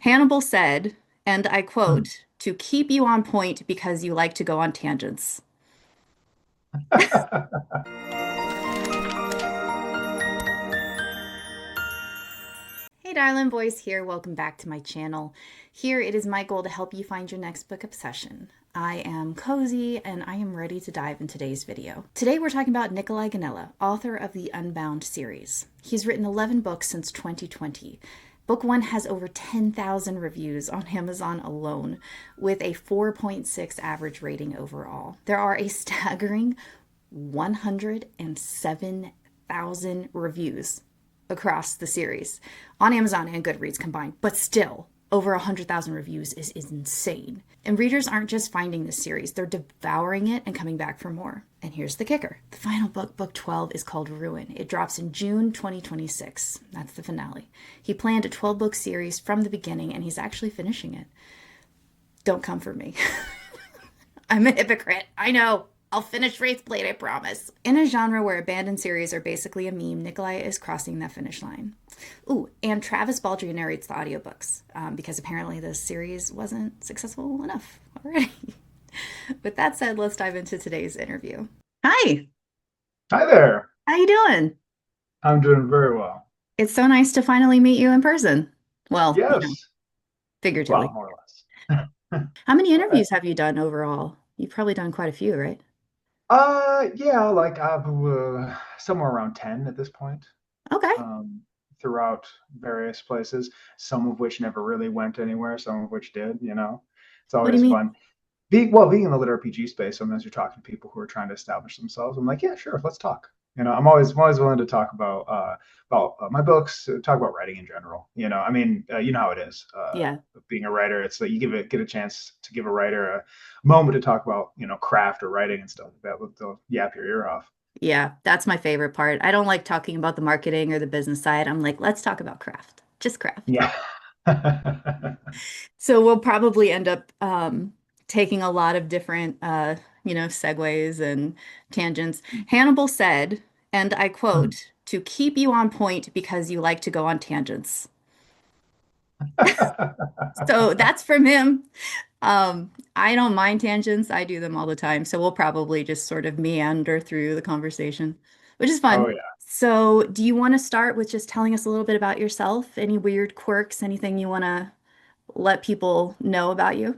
Hannibal said, and I quote, to keep you on point because you like to go on tangents. Hey darling, Boyce here. Welcome back to my channel. Here it is my goal to help you find your next book obsession. I am cozy and I am ready to dive in today's video. Today we're talking about Nicoli Gonnella, author of the Unbound series. He's written 11 books since 2020. Book one has over 10,000 reviews on Amazon alone, with a 4.6 average rating overall. There are a staggering 107,000 reviews across the series on Amazon and Goodreads combined, but still, over 100,000 reviews is insane. And readers aren't just finding this series, they're devouring it and coming back for more. And here's the kicker. The final book, book 12, is called Ruin. It drops in June 2026. That's the finale. He planned a 12-book series from the beginning, and he's actually finishing it. Don't come for me. I'm a hypocrite. I know. I'll finish Wraithblade, I promise. In a genre where abandoned series are basically a meme, Nicoli is crossing that finish line. Ooh, and Travis Baldry narrates the audiobooks, because apparently this series wasn't successful enough already. With that said, let's dive into today's interview. Hi, Hi there. how you doing? I'm doing very well. It's so nice to finally meet you in person. Well, Yes. Well, figuratively. more or less. How many Right. interviews have you done overall? You've probably done quite a few, right? Yeah, like somewhere around 10 at this point, Okay. um, throughout various places, some of which never really went anywhere, some of which did. It's What do you always mean? fun. Being in the LitRPG space, sometimes you're talking to people who are trying to establish themselves. I'm like, yeah, sure, let's talk. I'm always willing to talk about my books, talk about writing in general. You know how it is. Yeah. Being a writer, it's like you get a chance to give a writer a moment to talk about craft or writing and stuff like that. They'll yap your ear off. Yeah, that's my favorite part. I don't like talking about the marketing or the business side. I'm like, let's talk about craft, just craft. Yeah. So we'll probably end up taking a lot of different, segues and tangents. Hannibal said, and I quote, to keep you on point because you like to go on tangents. So that's from him. I don't mind tangents. I do them all the time. So we'll probably just sort of meander through the conversation, which is Oh fun. yeah. So, do you want to start with just telling us a little bit about yourself? Any weird quirks, anything you want to let people know about you?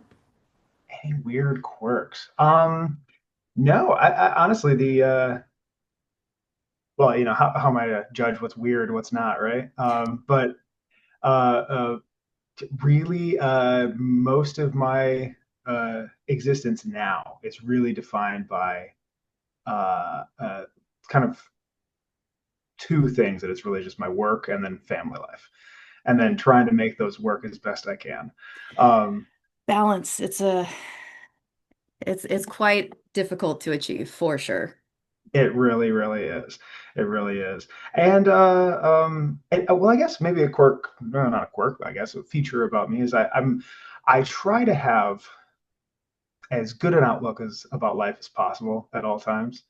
Any weird quirks? No, I honestly well, how am I to judge what's weird, what's not, right? But uh, uh, really, most of my existence now is really defined by uh, uh, kind of two things that it's really just my work and then family life, and then Hmm. trying to make those work as best I can. Um, Balance. It's quite difficult to achieve for sure. it really, really is. It really is. Well, I guess maybe a quirk, no, not a quirk, but I guess a feature about me is I try to have as good an outlook as about life as possible at all times.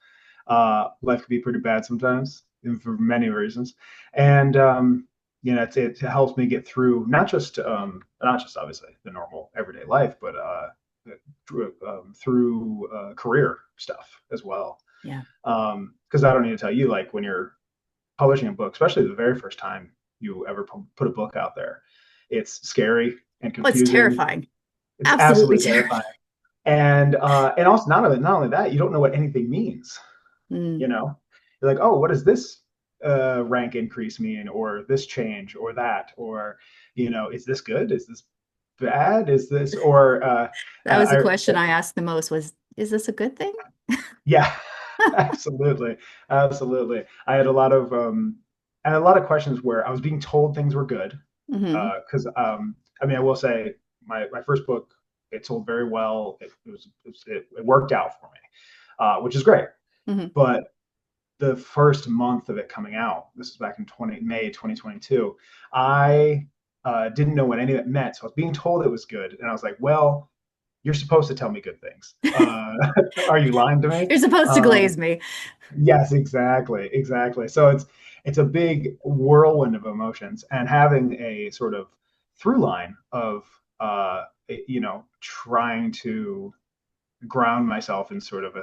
Life can be pretty bad sometimes, and for many reasons, and it helps me get through not just obviously the normal everyday life, but through career stuff as well. Yeah. Because I don't need to tell you, like when you're publishing a book, especially the very first time you ever put a book out there, it's scary and Oh, it's confusing. terrifying. It's Absolutely absolutely terrifying. terrifying. And also not only that, you don't know what anything means. Mm. You're like, oh, what does this rank increase mean, or this change, or that, or is this good? Is this bad? Is this or That was the I question I asked the most was, is this a good thing? Yeah, absolutely, absolutely. I had a lot of questions where I was being told things were good. Hmm. Because I mean, I will say my first book, it sold very well. It worked out for me, which is great. Hmm. But the first month of it coming out, this is back in May 2022, I didn't know what any of it meant. So I was being told it was good, and I was like, well, you're supposed to tell me good things. Are you lying to me? You're supposed to Um, glaze me. Yes, exactly, exactly. So it's a big whirlwind of emotions, and having a sort of through line of trying to ground myself in sort of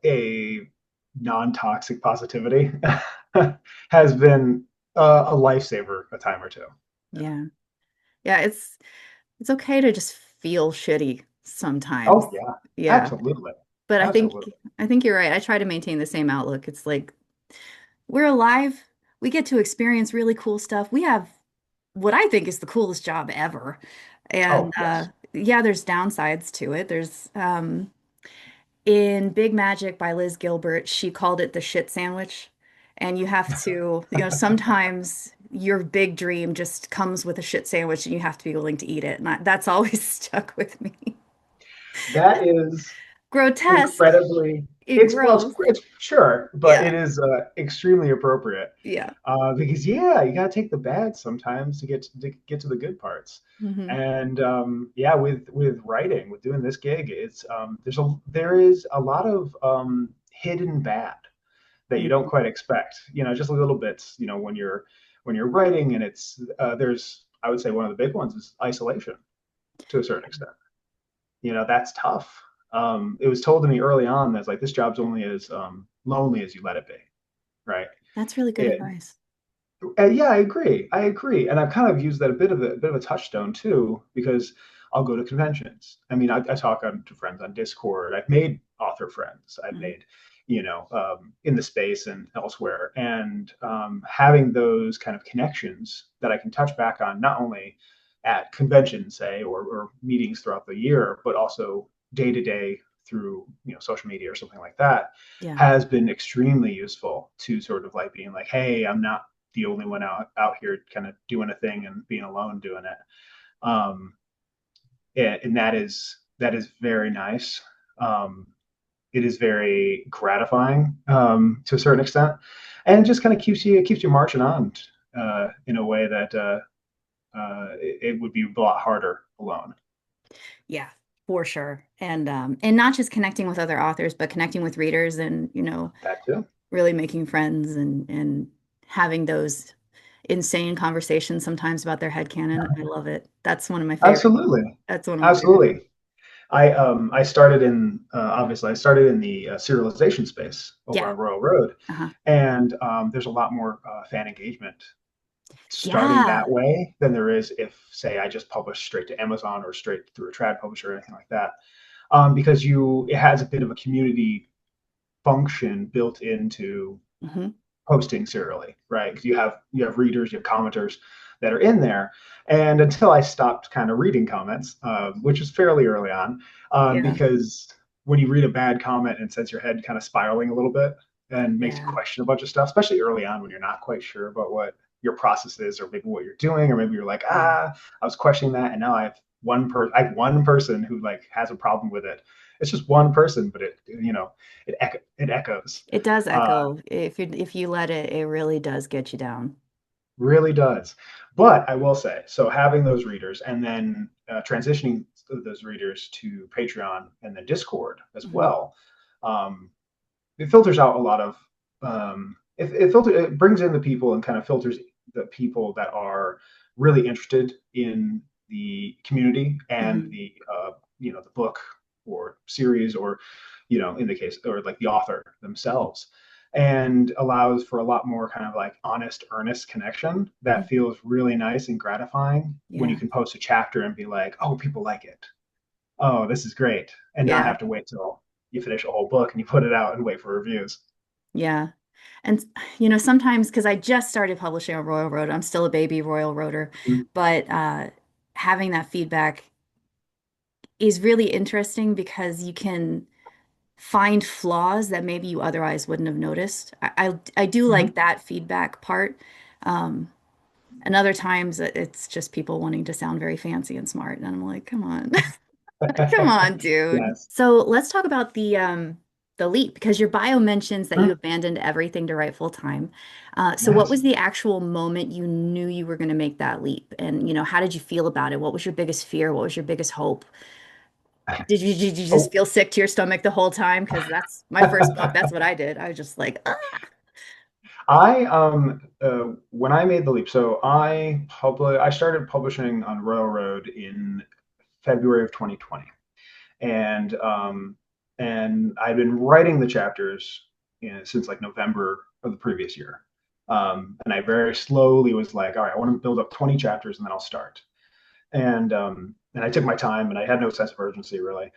a non-toxic positivity has been a lifesaver a time or two. Yeah. Yeah, it's okay to just feel shitty sometimes. Oh yeah, Yeah. absolutely, But absolutely. I think you're right. I try to maintain the same outlook. It's like we're alive. We get to experience really cool stuff. We have what I think is the coolest job ever. And Oh yes. yeah, there's downsides to it. There's in Big Magic by Liz Gilbert, she called it the shit sandwich. And you have to, sometimes your big dream just comes with a shit sandwich and you have to be willing to eat it. And that's always stuck with me. That is Grotesque. incredibly. It grows. It's sure, but Yeah. it is extremely appropriate Yeah. because yeah, you got to take the bad sometimes to get to the good parts. Hmm. And yeah, with writing, with doing this gig, it's there is a lot of hidden bad that you don't Hmm. quite expect. Just little bits. When you're writing, and it's there's I would say one of the big ones is isolation to a certain extent. That's tough. It was told to me early on that like this job's only as lonely as you let it be, right? That's really good It, advice. yeah, I agree. I agree, and I've kind of used that a bit of a touchstone too, because I'll go to conventions. I mean, I talk to friends on Discord. I've made author friends. I've Hmm. made, in the space and elsewhere, and having those kind of connections that I can touch back on, not only at conventions, say, or meetings throughout the year, but also day to day through social media or something like that, Yeah. has been extremely useful to sort of like being like, hey, I'm not the only one out here kind of doing a thing and being alone doing it. And that is very nice. Um, it is very gratifying to a certain extent, and it just kind of keeps you marching on in a way that it would be a lot harder alone. Yeah, for sure. And not just connecting with other authors, but connecting with readers and, That too. really making friends and having those insane conversations sometimes about their headcanon. I love it. That's one of my favorite. Absolutely, That's one of my favorite things. absolutely. I started in obviously I started in the serialization space over Yeah. on Royal Road, Uh-huh. and there's a lot more fan engagement starting Yeah. that way than there is if, say, I just publish straight to Amazon or straight through a trad publisher or anything like that. Because it has a bit of a community function built into Hmm. posting serially, right? Because you have readers, you have commenters that are in there. And until I stopped kind of reading comments, which was fairly early on, Yeah. because when you read a bad comment and sends your head kind of spiraling a little bit and makes you Yeah. question a bunch of stuff, especially early on when you're not quite sure about what your process is, or maybe what you're doing, or maybe you're like, Yeah. I was questioning that, and now I have one person who like has a problem with it. It's just one person, but it echoes. It does Uh, echo. If you let it, it really does get you down. Really does. But I will say, so having those readers and then transitioning those readers to Patreon and then Discord as Hmm. well, um, it filters out a lot of it brings in the people and kind of filters the people that are really interested in the community and Hmm. the book or series, or in the case, or like the author themselves, and allows for a lot more kind of like honest, earnest connection that Hmm. feels really nice and gratifying when you Yeah. can post a chapter and be like, oh, people like it, oh, this is great, and not Yeah. have to wait till you finish a whole book and you put it out and wait for reviews. Yeah. And sometimes because I just started publishing on Royal Road, I'm still a baby Royal Roader, Mm-hmm. but having that feedback is really interesting because you can find flaws that maybe you otherwise wouldn't have noticed. I do like that feedback part. Um, and other times it's just people wanting to sound very fancy and smart, and I'm like, come on. Come on, dude. Yes. So let's talk about the leap because your bio mentions that you Mhm. abandoned everything to write full time. So what Yes. was the actual moment you knew you were going to make that leap? And how did you feel about it? What was your biggest fear? What was your biggest hope? Did you just Oh, feel sick to your stomach the whole time? Because that's my first book. That's what I did. I was just like, "Ah." When I made the leap, so I started publishing on Railroad in February of 2020, and I've been writing the chapters, since like November of the previous year. And I very slowly was like, all right, I want to build up 20 chapters and then I'll start. And I took my time and I had no sense of urgency really.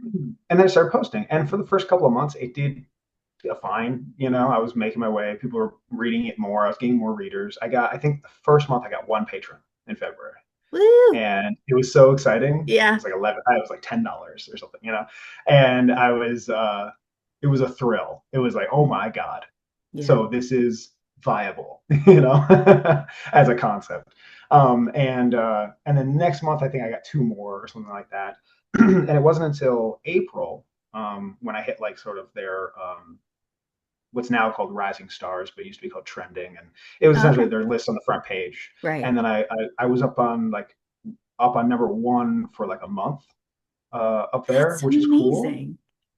And then I started posting. And for the first couple of months, it did fine. I was making my way. People were reading it more. I was getting more readers. I think the first month I got one patron in February. Woo! And it was so exciting. It Yeah. was like 11, it was like $10 or something. And it was a thrill. It was like, oh my God. Yeah. So this is viable, as a concept. And then next month, I think I got two more or something like that. And it wasn't until April, when I hit like sort of their, what's now called Rising Stars, but it used to be called Trending, and it was Oh, essentially okay. their list on the front page. Right. And then I was up on number one for like a month, up there, That's which is cool, amazing.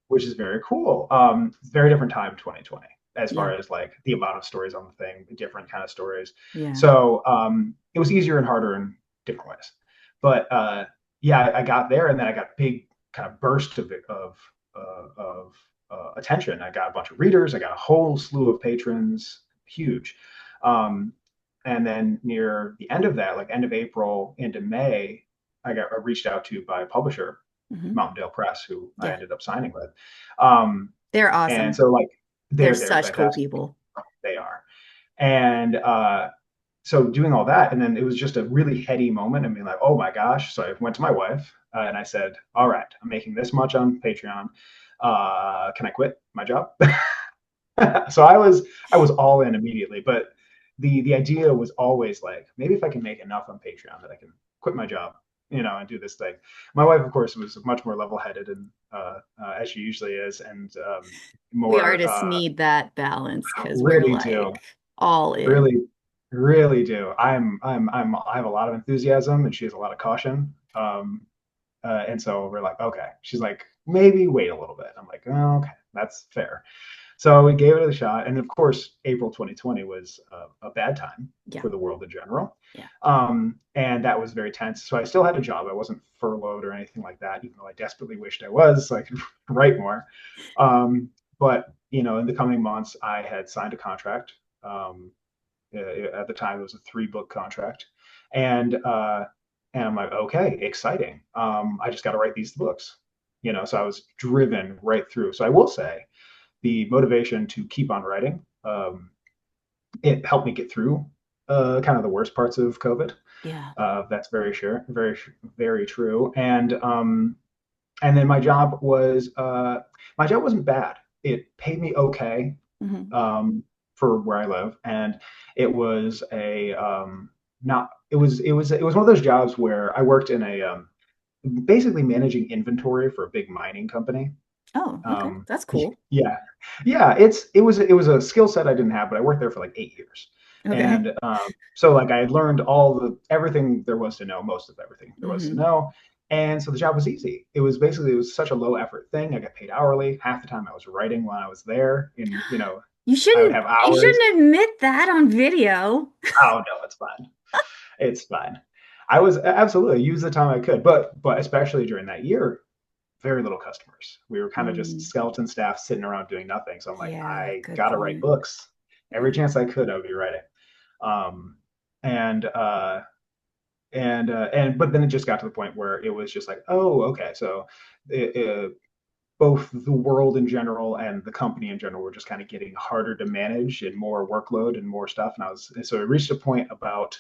which is very cool. Very different time, 2020, as Yeah. far as like the amount of stories on the thing, different kind of stories. Yeah. So it was easier and harder in different ways. But yeah, I got there, and then I got big kind of burst of attention. I got a bunch of readers. I got a whole slew of patrons, huge. Um, and then near the end of that, like end of April into May, I reached out to by a publisher, Hmm. Mountaindale Press, who I Yeah. ended up signing with. Um, They're and awesome. so like They're they're such cool fantastic. people. They are. And so doing all that, and then it was just a really heady moment and being like, oh my gosh. So I went to my wife, and I said, all right, I'm making this much on Patreon. Can I quit my job? So I was all in immediately, but the idea was always like, maybe if I can make enough on Patreon that I can quit my job, and do this thing. My wife, of course, was much more level-headed, and as she usually is, and We more artists need that balance because we're really do, like all in. really, really do. I have a lot of enthusiasm, and she has a lot of caution. And so we're like, okay. She's like, maybe wait a little bit. I'm like, oh, okay, that's fair. So we gave it a shot, and of course, April 2020 was a bad time Yeah. for the world in general, Yeah. and that was very tense. So I still had a job. I wasn't furloughed or anything like that, even though I desperately wished I was, so I could write more. But in the coming months, I had signed a contract. At the time, it was a 3-book contract, and I'm like, okay, exciting. I just got to write these books. So I was driven right through. So I will say the motivation to keep on writing. It helped me get through kind of the worst parts of COVID. Yeah. That's very sure, very, very true. And then my job wasn't bad. It paid me okay, Hmm. for where I live, and it was a not it was one of those jobs where I worked in a basically managing inventory for a big mining company. Oh, okay. Um, That's cool. yeah, yeah. It was a skill set I didn't have, but I worked there for like 8 years, Okay. and so like I had learned everything there was to know, most of everything there was to Hmm. know, and so the job was easy. It was such a low effort thing. I got paid hourly. Half the time I was writing while I was there, and I would have You hours. shouldn't admit that on video. Oh no, it's fine. It's fine. I was absolutely use the time I could, but especially during that year, very little customers. We were kind of just Mm, skeleton staff sitting around doing nothing. So I'm like, yeah, I good gotta write point. books. Every Yeah. chance I could, I would be writing. Um, and but then it just got to the point where it was just like, oh, okay, so both the world in general and the company in general were just kind of getting harder to manage and more workload and more stuff. And it reached a point about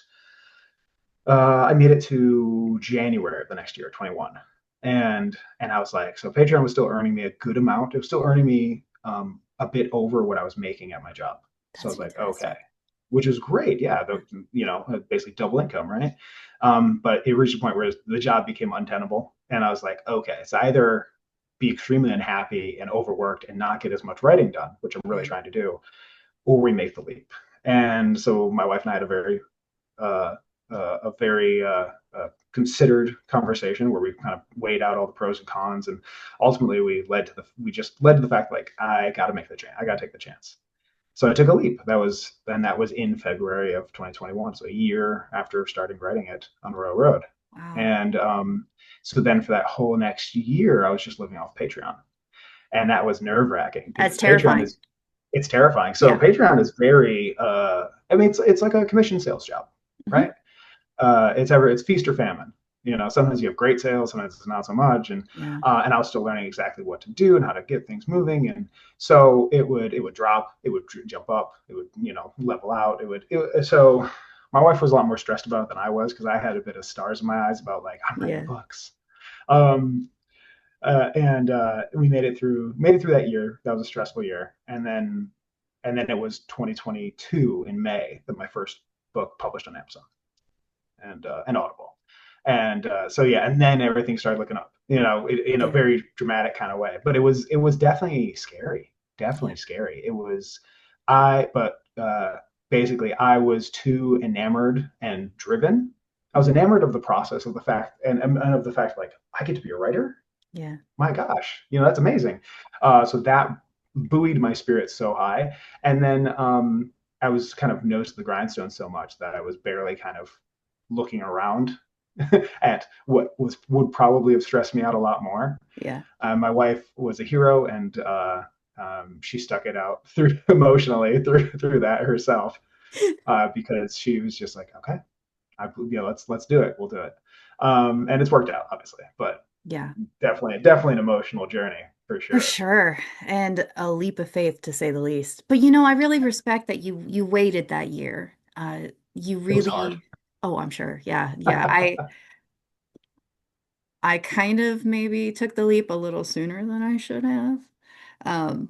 I made it to January of the next year, 21. And I was like, so Patreon was still earning me a good amount. It was still earning me a bit over what I was making at my job. So I That's was like, okay, fantastic. which is great. Yeah, Yeah. basically double income, right? But it reached a point where the job became untenable, and I was like, okay, it's either be extremely unhappy and overworked and not get as much writing done, which I'm really Yeah. trying to do, or we make the leap. And so my wife and I had uh, a very considered conversation where we kind of weighed out all the pros and cons, and ultimately we just led to the fact like I got to make the chance. I got to take the chance. So I took a leap. That was in February of 2021, so a year after starting writing it on Royal Road. Wow. And so then for that whole next year, I was just living off Patreon, and that was nerve wracking That's because Patreon terrifying. is it's terrifying. So Yeah. Patreon is very I mean it's like a commission sales job, Hmm. right? It's feast or famine. Sometimes you have great sales, sometimes it's not so much, Yeah. and I was still learning exactly what to do and how to get things moving, and so it would drop, it would jump up, it would level out, so my wife was a lot more stressed about it than I was because I had a bit of stars in my eyes about like I'm writing Yeah. books, um, and we made it through that year. That was a stressful year, and then it was 2022 in May that my first book published on Amazon and Audible. And so yeah, and then everything started looking up, in a Yeah. very dramatic kind of way. But it was definitely scary, Yeah. definitely scary. But basically, I was too enamored and driven. I was Hmm. enamored of the process of the fact and of the fact like I get to be a writer. Yeah. My gosh, that's amazing. So that buoyed my spirits so high, and then I was kind of nose to the grindstone so much that I was barely kind of looking around at what would probably have stressed me out a lot more. Yeah. My wife was a hero, and she stuck it out through emotionally through that herself, because she was just like, okay, let's do it. We'll do it, and it's worked out obviously, but Yeah. definitely an emotional journey for For sure. sure. And a leap of faith to say the least. But I really respect that you waited that year. You It was hard. really, oh, I'm sure. Yeah. Yeah. I kind of maybe took the leap a little sooner than I should have. Um,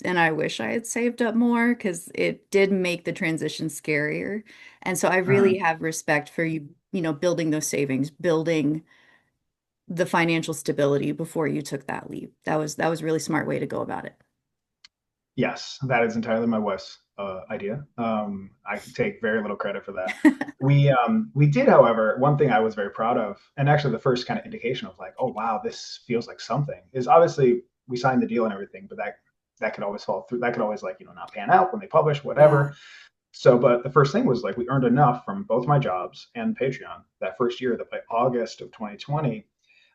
and I wish I had saved up more because it did make the transition scarier. And so I really Mhm. have respect for you, building those savings, building the financial stability before you took that leap. That was a really smart way to go about it. Yes, that is entirely my wife's idea. I can take very little credit for that. We did, however, one thing I was very proud of, and actually the first kind of indication of like, oh wow, this feels like something, is obviously we signed the deal and everything, but that could always fall through. That could always like not pan out when they publish, Yeah, whatever. So, but the first thing was like we earned enough from both my jobs and Patreon that first year that by August of 2020,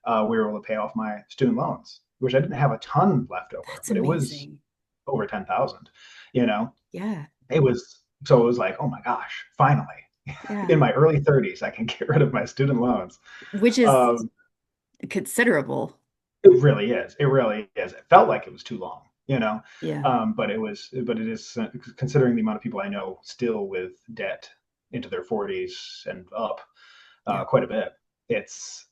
we were able to pay off my student loans, which I didn't have a ton left over, that's but it was amazing. over 10,000. You know, Yeah, it was like, oh my gosh, finally, yeah. in my early 30s, I can get rid of my student loans. Which is Um, considerable. it really is. It really is. It felt like it was too long, Yeah, but it is considering the amount of people I know still with debt into their 40s and up, yeah. quite a bit. It's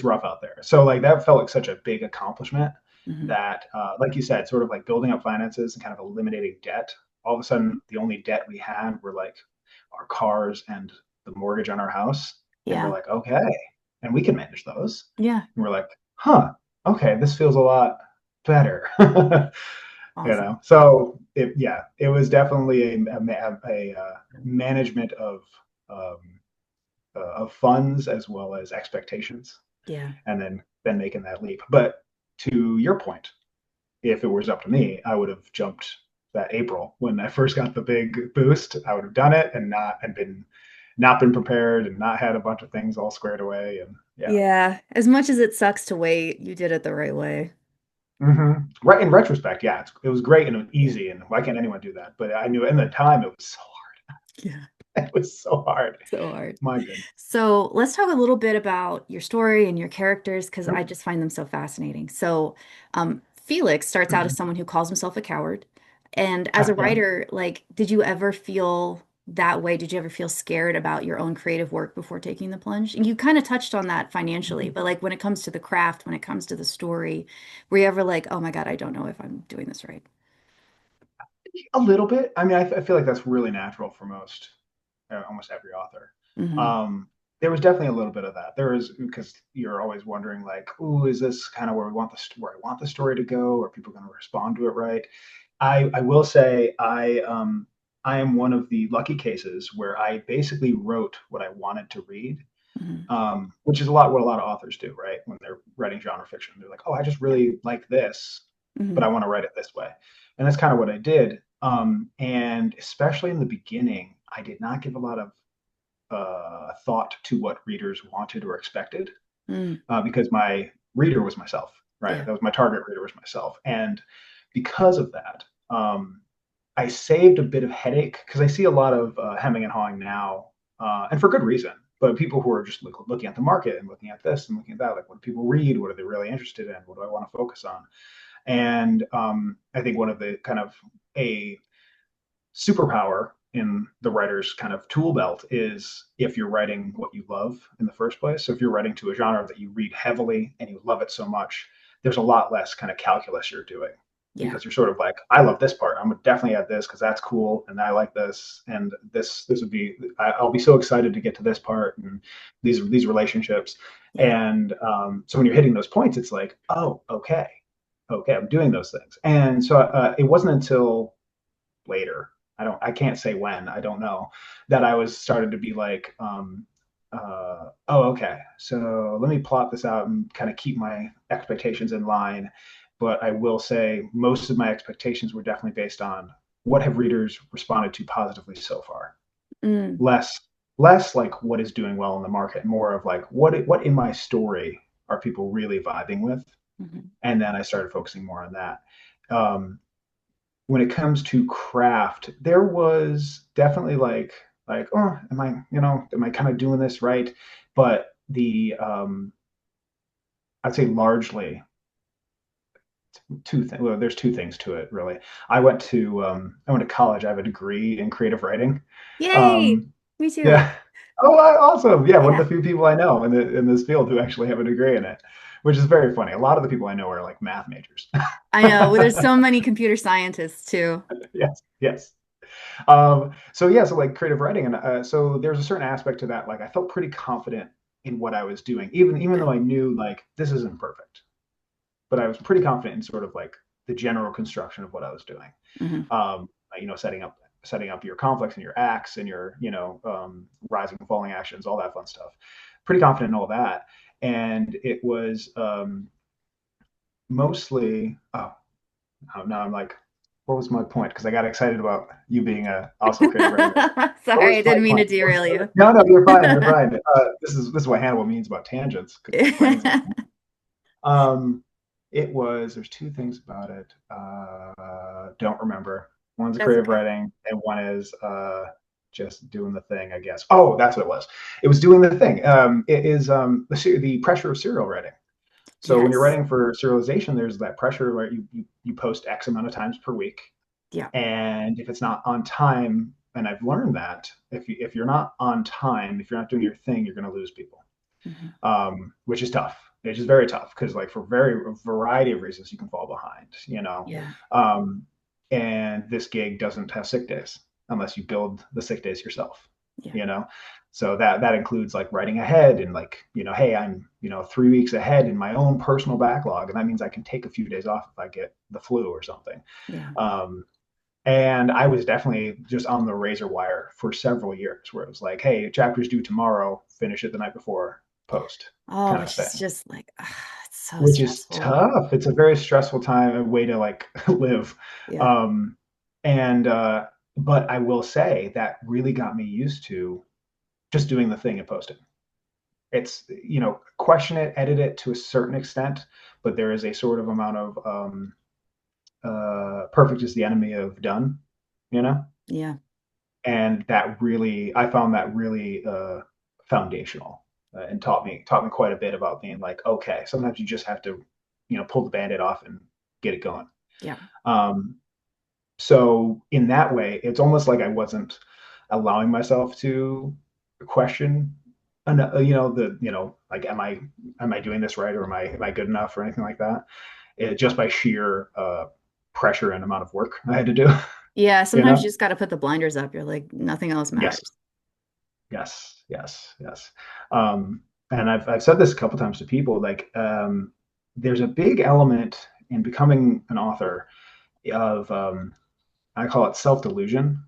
rough out there. So like that felt like such a big accomplishment Hmm. that, like you said, sort of like building up finances and kind of eliminating debt. All of a sudden, the only debt we had were like our cars and the mortgage on our house, and we're Yeah, like, okay, and we can manage those. yeah. And we're like, huh, okay, this feels a lot better. Awesome. So it was definitely a management um, of funds as well as expectations, Yeah. and then making that leap. But to your point, if it was up to me, I would have jumped that April when I first got the big boost. I would have done it and not been prepared and not had a bunch of things all squared away. And yeah. Yeah. As much as it sucks to wait, you did it the right way. Right, in retrospect, yeah, it was great and Yeah. easy, and why can't anyone do that? But I knew in the time it was so hard. Yeah. It was so hard. So hard. My goodness. So let's talk a little bit about your story and your characters because I Sure. just find them so fascinating. So, Felix starts out as someone who calls himself a coward. And as a Yeah. writer, like, did you ever feel that way? Did you ever feel scared about your own creative work before taking the plunge? And you kind of touched on that financially, but like when it comes to the craft, when it comes to the story, were you ever like, oh my God, I don't know if I'm doing this right? A little bit. I mean, I feel like that's really natural for almost every author. Hmm. Um, there was definitely a little bit of that. There is because you're always wondering like, oh, is this kind of where I want the story to go? Are people going to respond to it right? I will say I am one of the lucky cases where I basically wrote what I wanted to read, Hmm. which is a lot what a lot of authors do, right? When they're writing genre fiction, they're like, oh, I just Yeah. really like this, but Hmm. I want to write it this way, and that's kind of what I did. And especially in the beginning, I did not give a lot of thought to what readers wanted or expected, Mm, because my reader was myself, right? yeah. That was my target reader was myself. And because of that, I saved a bit of headache because I see a lot of hemming and hawing now, and for good reason. But people who are just looking at the market and looking at this and looking at that, like, what do people read? What are they really interested in? What do I want to focus on? And I think one of the kind of a superpower in the writer's kind of tool belt is if you're writing what you love in the first place. So if you're writing to a genre that you read heavily and you love it so much, there's a lot less kind of calculus you're doing, Yeah. because you're sort of like, I love this part. I'm gonna definitely add this because that's cool, and I like this, and this would be. I'll be so excited to get to this part and these relationships. Yeah. And so when you're hitting those points, it's like, oh, okay, okay, I'm doing those things. And so it wasn't until later, I can't say when, I don't know, that I was started to be like, oh, okay, so let me plot this out and kind of keep my expectations in line. But I will say most of my expectations were definitely based on what have readers responded to positively so far. Mm, Less less like what is doing well in the market, more of like what in my story are people really vibing with. mhm. And then I started focusing more on that. Um, when it comes to craft, there was definitely like, oh, am I kind of doing this right? But the I'd say largely two things. Well, there's two things to it really. I went to college. I have a degree in creative writing. Yay! Um, Me too. yeah. Oh, awesome. Yeah, one of Yeah. the few people I know in this field who actually have a degree in it, which is very funny. A lot of the people I know are like math majors. I know. Well, there's so many computer scientists too. Yes, yes. So yeah, so like creative writing, and so there's a certain aspect to that. Like I felt pretty confident in what I was doing, even though Good. I knew like this isn't perfect, but I was pretty confident in sort of like the general construction of what I was doing. Hmm. Setting up your conflicts and your acts and your rising and falling actions, all that fun stuff. Pretty confident in all that, and it was mostly. Oh, now I'm like, what was my point? Because I got excited about you being also a creative writer. What Sorry, was I my didn't mean to point? derail you. No, no, you're fine. You're fine. This is what Hannibal means about tangents because my brain's like, it was. There's two things about it. Don't remember. One's That's creative okay. writing, and one is just doing the thing, I guess. Oh, that's what it was. It was doing the thing. It is the pressure of serial writing. So when you're Yes. writing for serialization, there's that pressure where you post X amount of times per week, Yeah. and if it's not on time, and I've learned that if you're not on time, if you're not doing your thing, you're going to lose people, Hmm. which is tough. It's just very tough because like for a variety of reasons you can fall behind, Yeah. um, and this gig doesn't have sick days unless you build the sick days yourself, Yeah. you know. So that includes like writing ahead and like hey, I'm 3 weeks ahead in my own personal backlog, and that means I can take a few days off if I get the flu or something. Yeah. um, and I was definitely just on the razor wire for several years where it was like, hey, chapter's due tomorrow, finish it the night before, post, Oh, kind of which is thing, just like, it's so which is stressful. tough. It's a very stressful time, a way to like live. Yeah. Um, and but I will say that really got me used to just doing the thing and posting. It's question it, edit it to a certain extent, but there is a sort of amount of perfect is the enemy of done, you know. Yeah. And that really, I found that really foundational, and taught me quite a bit about being like, okay, sometimes you just have to pull the band-aid off and get it going. Yeah. um, so in that way it's almost like I wasn't allowing myself to question, the like, am I doing this right, or am I good enough or anything like that, just by sheer pressure and amount of work I had to do. Yeah. you Sometimes know you just got to put the blinders up. You're like, nothing else yes. matters. Yes, yes, yes. And I've said this a couple times to people, like, there's a big element in becoming an author of, I call it self-delusion,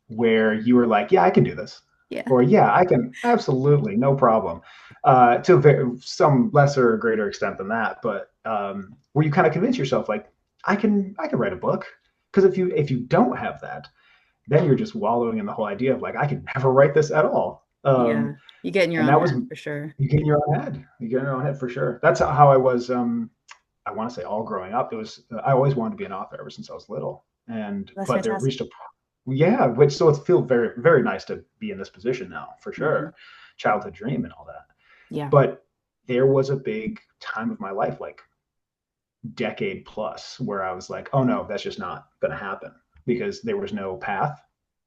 where you are like, yeah, I can do this, Yeah. or yeah, I can absolutely, no problem, to some lesser or greater extent than that, but where you kind of convince yourself, like, I can write a book, because if you don't have that, then you're just wallowing in the whole idea of like, I could never write this at all. Yeah. You get in your And own that was, head for sure. you get in your own head. You get in your own head for sure. That's how I was. I want to say all growing up. It was I always wanted to be an author ever since I was little. And That's but there fantastic. reached a yeah, which so it feels very very nice to be in this position now for Hmm. sure. Childhood dream and all that. Yeah. But there was a big time of my life, like decade plus, where I was like, oh no, that's just not going to happen because there was no path.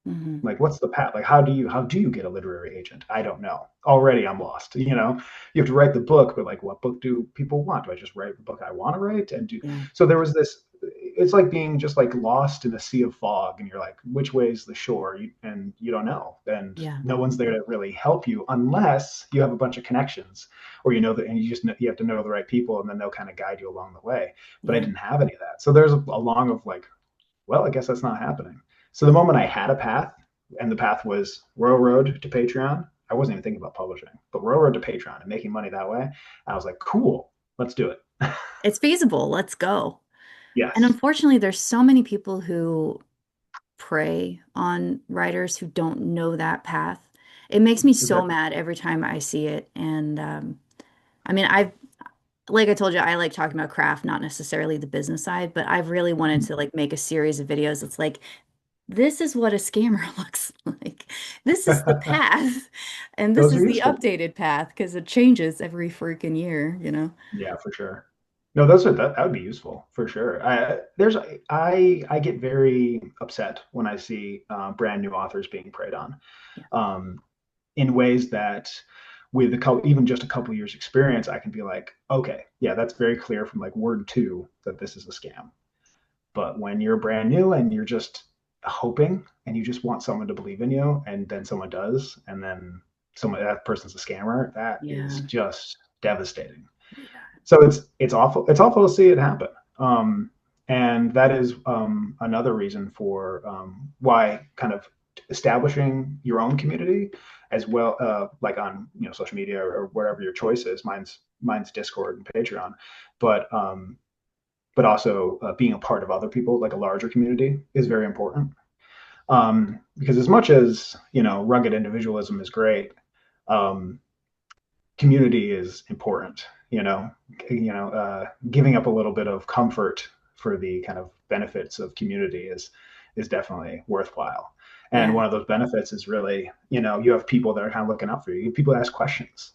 Hmm. Like, what's the path? Like, how do you get a literary agent? I don't know. Already, I'm lost. You have to write the book, but like, what book do people want? Do I just write the book I want to write? And do Yeah. so there was this. It's like being just like lost in a sea of fog, and you're like, which way is the shore? And you don't know, and Yeah. no one's there to really help you unless you have a bunch of connections, or you know that, and you have to know the right people, and then they'll kind of guide you along the way. But I Yeah. didn't have any of that, so there's a long of like, well, I guess that's not happening. So the moment I had a path, and the path was Railroad to Patreon, I wasn't even thinking about publishing, but Railroad to Patreon and making money that way, I was like, cool, let's do it. It's feasible. Let's go. And Yes. unfortunately, there's so many people who prey on writers who don't know that path. It makes me so That, mad every time I see it. And I mean, I've, like I told you, I like talking about craft, not necessarily the business side, but I've really wanted to like make a series of videos. It's like, this is what a scammer looks like. This is the path. And this those are is the useful. updated path because it changes every freaking year, you know? Yeah, for sure. No, that would be useful for sure. I get very upset when I see brand new authors being preyed on. Yeah. Um, in ways that with even just a couple years experience, I can be like, okay, yeah, that's very clear from like word two that this is a scam. But when you're brand new and you're just hoping and you just want someone to believe in you, and then someone does, and then someone that person's a scammer, that is Yeah. just devastating. Yeah. So it's awful. It's awful to see it happen. And that is another reason for why kind of establishing your own community as well, like on social media or whatever your choice is. Mine's Discord and Patreon, but also being a part of other people, like a larger community, is very important. Because as much as rugged individualism is great, um, community is important. Giving up a little bit of comfort for the kind of benefits of community is definitely worthwhile. And Yeah. one of those benefits is really, you have people that are kind of looking out for you. You have people that ask questions,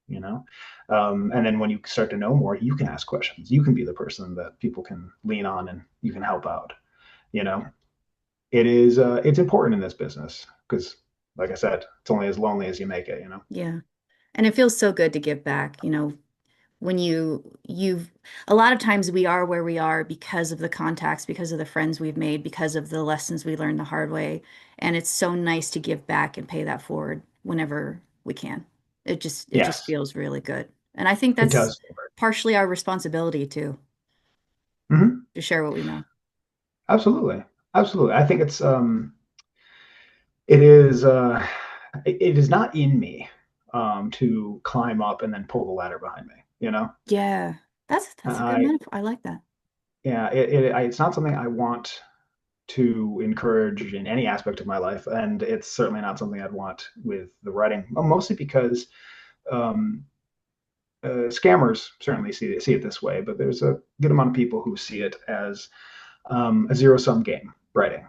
you know, and then when you start to know more, you can ask questions. You can be the person that people can lean on, and you can help out. You know, Yeah. it's important in this business because, like I said, it's only as lonely as you make it. Yeah. And it feels so good to give back, you know, when you've a lot of times we are where we are because of the contacts, because of the friends we've made, because of the lessons we learned the hard way. And it's so nice to give back and pay that forward whenever we can. It just Yes, feels really good. And I think it that's does. partially our responsibility too, Mm-hmm. to share what we know. Absolutely. Absolutely. I think it is it is not in me to climb up and then pull the ladder behind me, Yeah. That's a good I metaphor. I like that. yeah, it's not something I want to encourage in any aspect of my life, and it's certainly not something I'd want with the writing, mostly because um, scammers certainly see it this way, but there's a good amount of people who see it as a zero sum game writing,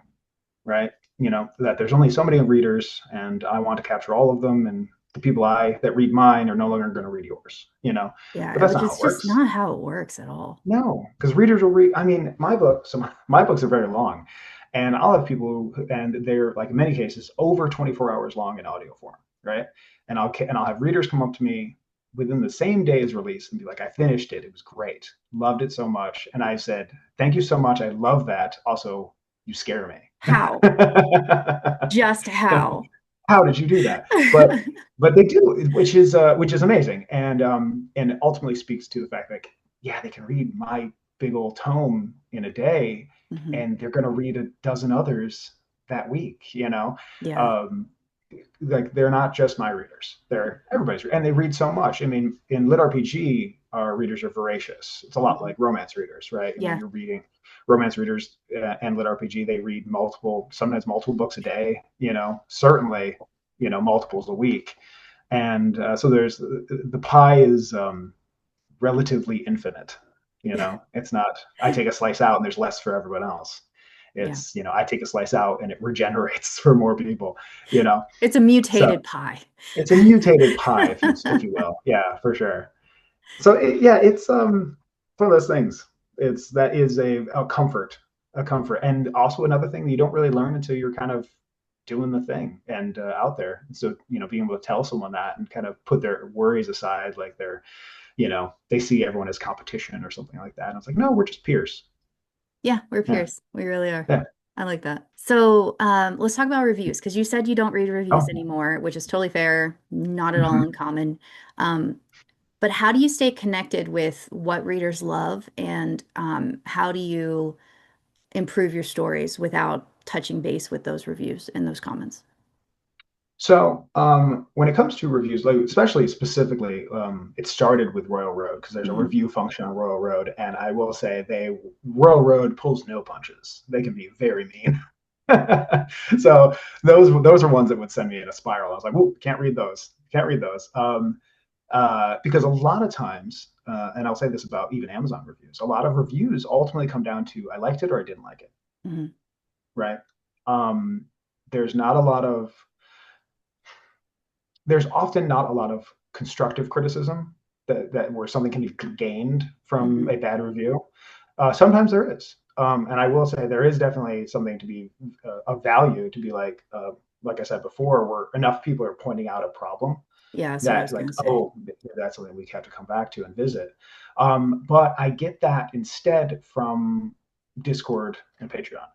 right? That there's only so many readers, and I want to capture all of them, and the people that read mine are no longer going to read yours. But Yeah, that's which not how is it just works. not how it works at all. No, because readers will read. I mean, my books, so my books are very long, and I'll have people, and they're like in many cases over 24 hours long in audio form, right? And I'll have readers come up to me within the same day as release and be like, "I finished it. It was great. Loved it so much." And I said, "Thank you so much. I love that. Also, you scare me." How? Just how? How did you do that? But they do, which is amazing, and ultimately speaks to the fact that yeah, they can read my big old tome in a day, Hmm. and they're going to read a dozen others that week. Yeah. Um, like they're not just my readers; they're everybody's, and they read so much. I mean, in LitRPG. our readers are voracious. It's a lot Mhm. like romance readers, right? You know, Yeah. you're reading romance readers and LitRPG. They read sometimes multiple books a day. You know, certainly, you know, multiples a week. And so the pie is relatively infinite. You know, it's not, I take a slice out and there's less for everyone else. Yeah. It's, you know, I take a slice out and it regenerates for more people, you know. It's a So mutated pie. it's a mutated pie, if you will. Yeah, for sure. So yeah, it's one of those things. It's that is a comfort, and also another thing that you don't really learn until you're kind of doing the thing and out there. So you know, being able to tell someone that and kind of put their worries aside, like they're, you know, they see everyone as competition or something like that. And it's like, no, we're just peers. Yeah, we're Yeah, peers. We really are. yeah. I like that. So, let's talk about reviews because you said you don't read reviews Oh, anymore, which is totally fair, not at all mhm. uncommon. Um, but how do you stay connected with what readers love, and how do you improve your stories without touching base with those reviews and those comments? So when it comes to reviews, like especially specifically, it started with Royal Road because there's a Hmm. review function on Royal Road, and I will say Royal Road pulls no punches. They can be very mean. So those are ones that would send me in a spiral. I was like, "Whoa, can't read those. Can't read those." Because a lot of times, and I'll say this about even Amazon reviews, a lot of reviews ultimately come down to I liked it or I didn't like it, Hmm. right? Um, there's not a lot of there's often not a lot of constructive criticism that where something can be gained from Hmm. a bad review. Sometimes there is, and I will say there is definitely something to be of value to be like I said before, where enough people are pointing out a problem Yeah, that's what I that was like, gonna say. oh, that's something we have to come back to and visit. But I get that instead from Discord and Patreon.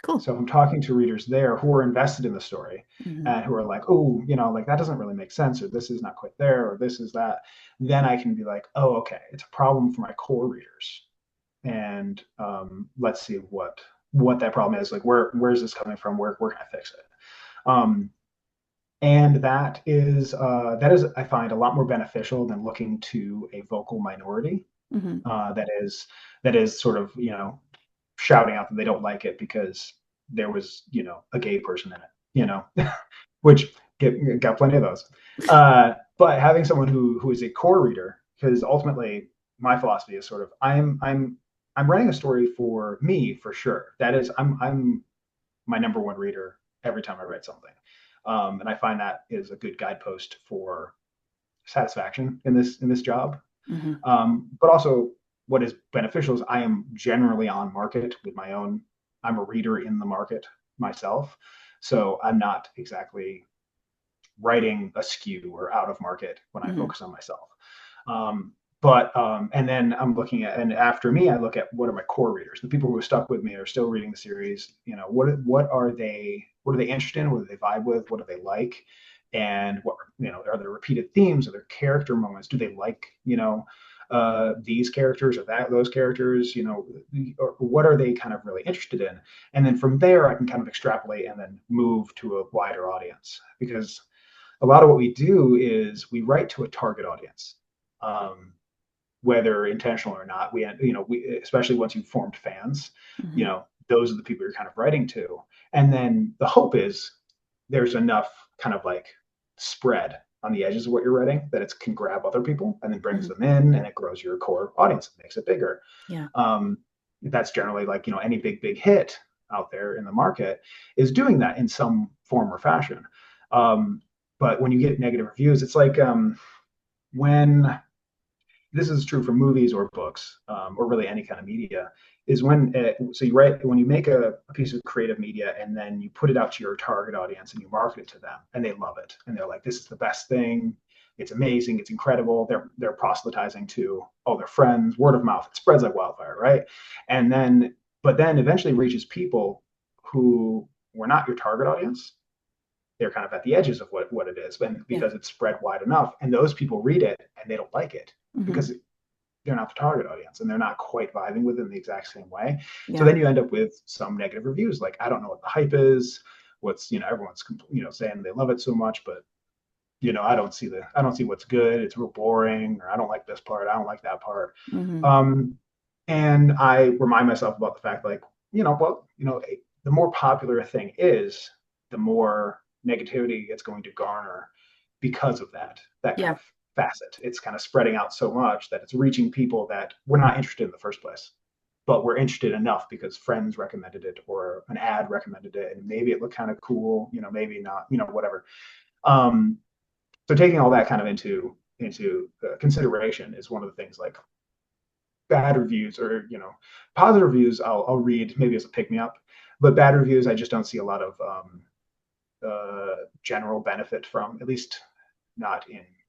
Cool. So if I'm talking to readers there who are invested in the story Hmm. and who are like, oh, you know, like that doesn't really make sense, or this is not quite there, or this is that, then I can be like, oh, okay, it's a problem for my core readers, and let's see what that problem is. Like, where's this coming from? Where can I fix it? Um, and that is I find a lot more beneficial than looking to a vocal minority Hmm. uh, that is that is sort of, you know, shouting out that they don't like it because there was, you know, a gay person in it, you know, which got plenty of those. But having someone who is a core reader, because ultimately my philosophy is sort of I'm writing a story for me for sure. That is I'm my number one reader every time I write something, and I find that is a good guidepost for satisfaction in this job. Hmm. But also, what is beneficial is I am generally on market with my own. I'm a reader in the market myself, so I'm not exactly writing askew or out of market when I Hmm. focus on myself. And then I'm looking at, and after me, I look at what are my core readers, the people who have stuck with me are still reading the series. You know, what are they interested in? What do they vibe with? What do they like? And what, you know, are there repeated themes? Are there character moments? Do they like, you know, these characters or those characters? You know, or what are they kind of really interested in? And then from there, I can kind of extrapolate and then move to a wider audience because a lot of what we do is we write to a target audience, um, whether intentional or not. We especially once you've formed fans, you Hmm. know, those are the people you're kind of writing to. And then the hope is there's enough kind of like spread on the edges of what you're writing that it can grab other people and then brings Hmm. them in and it grows your core audience and makes it bigger. Yeah. Um, that's generally like, you know, any big hit out there in the market is doing that in some form or fashion. Um, but when you get negative reviews, it's like when this is true for movies or books or really any kind of media is so you write when you make a piece of creative media and then you put it out to your target audience and you market it to them and they love it and they're like, this is the best thing, it's amazing, it's incredible. They're proselytizing to all their friends, word of mouth, it spreads like wildfire, right? And then but then eventually reaches people who were not your target audience. They're kind of at the edges of what it is, and Yeah. because it's spread wide enough, and those people read it and they don't like it Hmm. because they're not the target audience and they're not quite vibing with it in the exact same way. So Yeah. then you end up with some negative reviews, like I don't know what the hype is, what's, you know, everyone's, you know, saying they love it so much, but I don't see what's good. It's real boring, or I don't like this part. I don't like that part. Hmm. Um, and I remind myself about the fact, like, the more popular a thing is, the more negativity it's going to garner because of that kind Yeah. of facet. It's kind of spreading out so much that it's reaching people that we're not interested in the first place, but we're interested enough because friends recommended it or an ad recommended it, and maybe it looked kind of cool, maybe not, whatever. Um, so taking all that kind of into consideration is one of the things. Like, bad reviews, or positive reviews, I'll read maybe as a pick me up, but bad reviews I just don't see a lot of general benefit from, at least not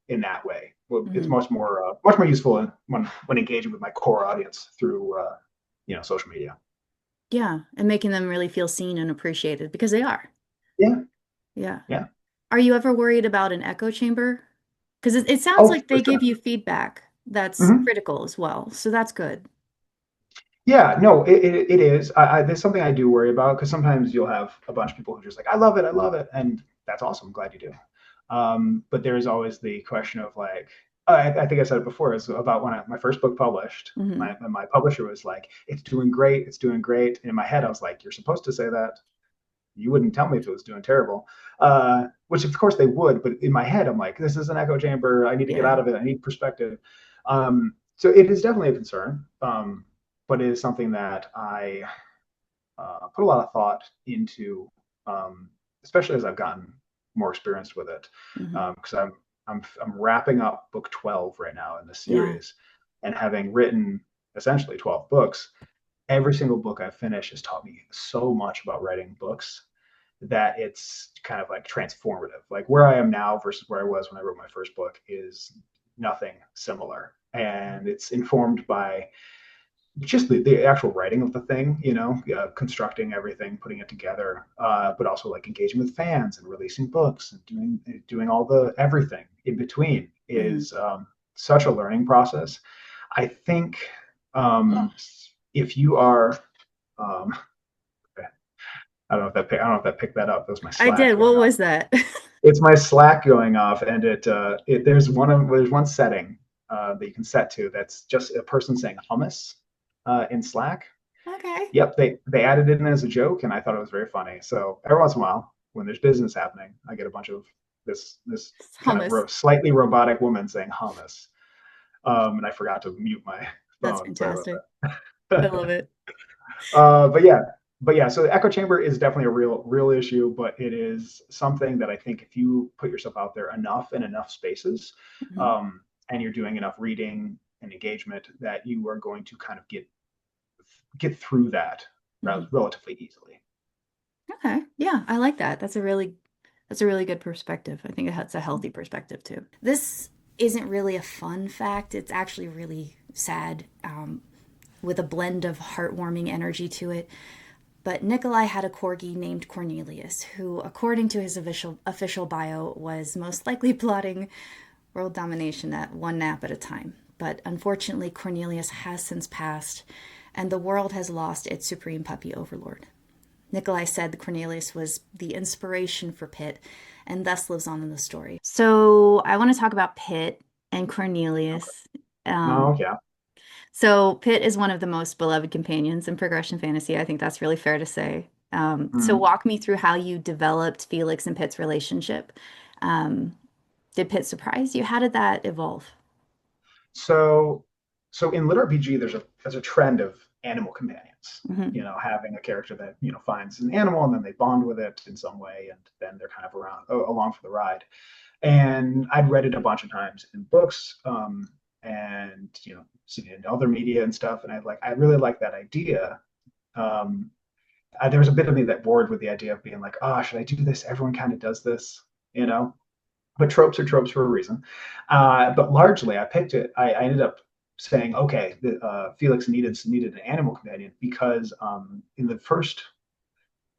in that way. Well, it's Hmm. much more useful when engaging with my core audience through social media. Yeah. And making them really feel seen and appreciated because they are. Yeah, Yeah. yeah. Are you ever worried about an echo chamber? Because it sounds Oh, like for they give sure. you feedback that's Hmm. critical as well. So that's good. Yeah, no, it is. There's something I do worry about, because sometimes you'll have a bunch of people who are just like, I love it, and that's awesome. I'm glad you do. But there is always the question of, like, I think I said it before, is about when my first book published. Hmm. My publisher was like, "It's doing great, it's doing great." And in my head, I was like, "You're supposed to say that. You wouldn't tell me if it was doing terrible." Which of course they would, but in my head, I'm like, "This is an echo chamber. I need to get Yeah. out of it. I need perspective." So it is definitely a concern, but it is something that I put a lot of thought into, especially as I've gotten more experienced with it. Hmm. Because I'm wrapping up book 12 right now in the Yeah. series, and having written essentially 12 books, every single book I finish has taught me so much about writing books that it's kind of like transformative. Like, where I am now versus where I was when I wrote my first book is nothing similar, and it's informed by just the actual writing of the thing, constructing everything, putting it together, but also like engaging with fans and releasing books and doing all the everything in between Hmm. is such a learning process. I think, if you are, um, I don't know if that picked that up. That was my I did. Slack What going off. was that? It's my Slack going off, and there's one setting that you can set to, that's just a person saying hummus in Slack. Okay. Yep, they added it in as a joke, and I thought it was very funny. So every once in a while, when there's business happening, I get a bunch of this It's kind of hummus. slightly robotic woman saying hummus, and I forgot to mute my That's phone. Sorry fantastic. I about love it. that. But yeah. So the echo chamber is definitely a real issue, but it is something that I think, if you put yourself out there enough in enough spaces, Mhm. and you're doing enough reading and engagement, that you are going to kind of get through that Mhm. relatively easily. Okay. Yeah, I like that. That's a really good perspective. I think that's a healthy perspective too. This isn't really a fun fact. It's actually really sad, with a blend of heartwarming energy to it. But Nikolai had a corgi named Cornelius, who, according to his official bio, was most likely plotting world domination at one nap at a time. But unfortunately, Cornelius has since passed, and the world has lost its supreme puppy overlord. Nikolai said Cornelius was the inspiration for Pit and thus lives on in the story. So I want to talk about Pit and Okay. Cornelius. Oh, Um, yeah. so Pit is one of the most beloved companions in progression fantasy. I think that's really fair to say. So Mhm. walk me through how you developed Felix and Pit's relationship. Um, did Pit surprise you? How did that evolve? So, so in LitRPG, there's a trend of animal companions. Hmm. Having a character that finds an animal, and then they bond with it in some way, and then they're kind of along for the ride. And I'd read it a bunch of times in books, and seen it in other media and stuff. And I really like that idea. Um, there was a bit of me that bored with the idea of being like, oh, should I do this? Everyone kind of does this, you know. But tropes are tropes for a reason. But largely, I picked it. I ended up saying, okay, Felix needed an animal companion, because in the first,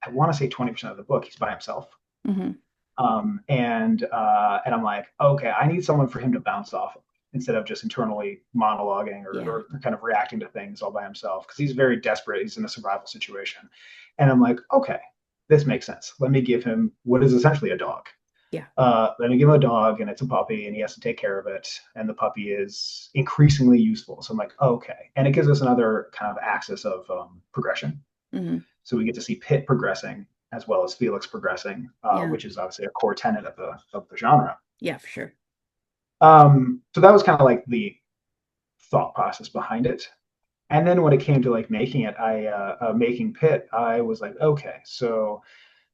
I want to say 20% of the book, he's by himself. Hmm. And I'm like, okay, I need someone for him to bounce off of, instead of just internally monologuing, Yeah. or kind of reacting to things all by himself, because he's very desperate. He's in a survival situation. And I'm like, okay, this makes sense. Let me give him what is essentially a dog. Yeah. Then we give him a dog, and it's a puppy, and he has to take care of it. And the puppy is increasingly useful. So I'm like, okay. And it gives us another kind of axis of progression. Hmm. So we get to see Pit progressing as well as Felix progressing, Yeah. which is obviously a core tenet of the genre. Yeah, for sure. So that was kind of like the thought process behind it. And then when it came to like making it, making Pit, I was like, okay, so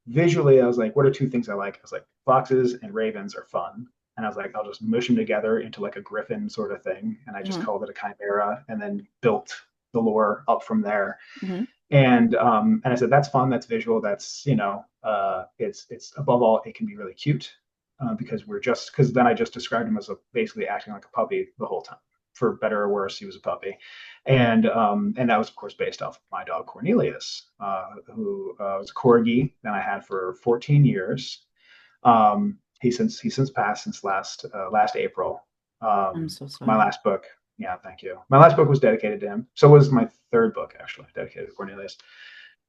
visually, I was like, what are two things I like? I was like, foxes and ravens are fun. And I was like, I'll just mush them together into like a griffin sort of thing. And I just Hmm. called it a chimera and then built the lore up from there. Hmm. And I said, that's fun, that's visual, that's, it's above all, it can be really cute because because then I just described him as basically acting like a puppy the whole time. For better or worse, he was a puppy. And that was, of course, based off my dog Cornelius, who was a corgi that I had for 14 years. He's since passed since last April. I'm so My sorry. last book, yeah, thank you. My last book was dedicated to him. So was my third book actually dedicated to Cornelius.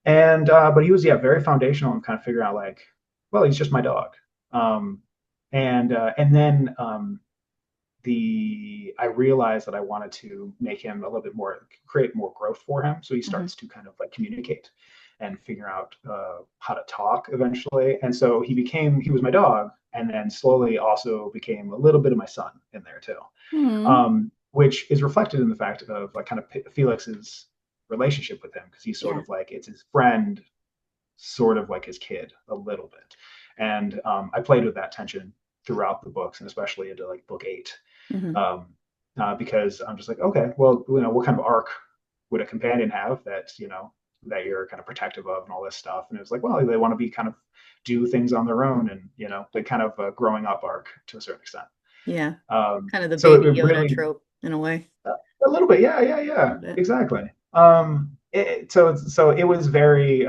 And but he was very foundational in kind of figuring out like, well, he's just my dog. Um, and then I realized that I wanted to make him a little bit more, create more growth for him. So he Hmm. starts to kind of like communicate and figure out how to talk eventually. And so he was my dog, and then slowly also became a little bit of my son in there too, Hmm. which is reflected in the fact of like kind of Felix's relationship with him because he's sort Yeah. of like it's his friend, sort of like his kid a little bit. And I played with that tension throughout the books and especially into like book 8 Hmm. um, because I'm just like, okay, well, what kind of arc would a companion have that that you're kind of protective of and all this stuff? And it was like, well, they want to be kind of do things on their own, and they kind of growing up arc to a certain extent. Yeah. Kind of the So baby it Yoda really trope in a way. a little bit, yeah, A yeah, little bit. exactly. So it was very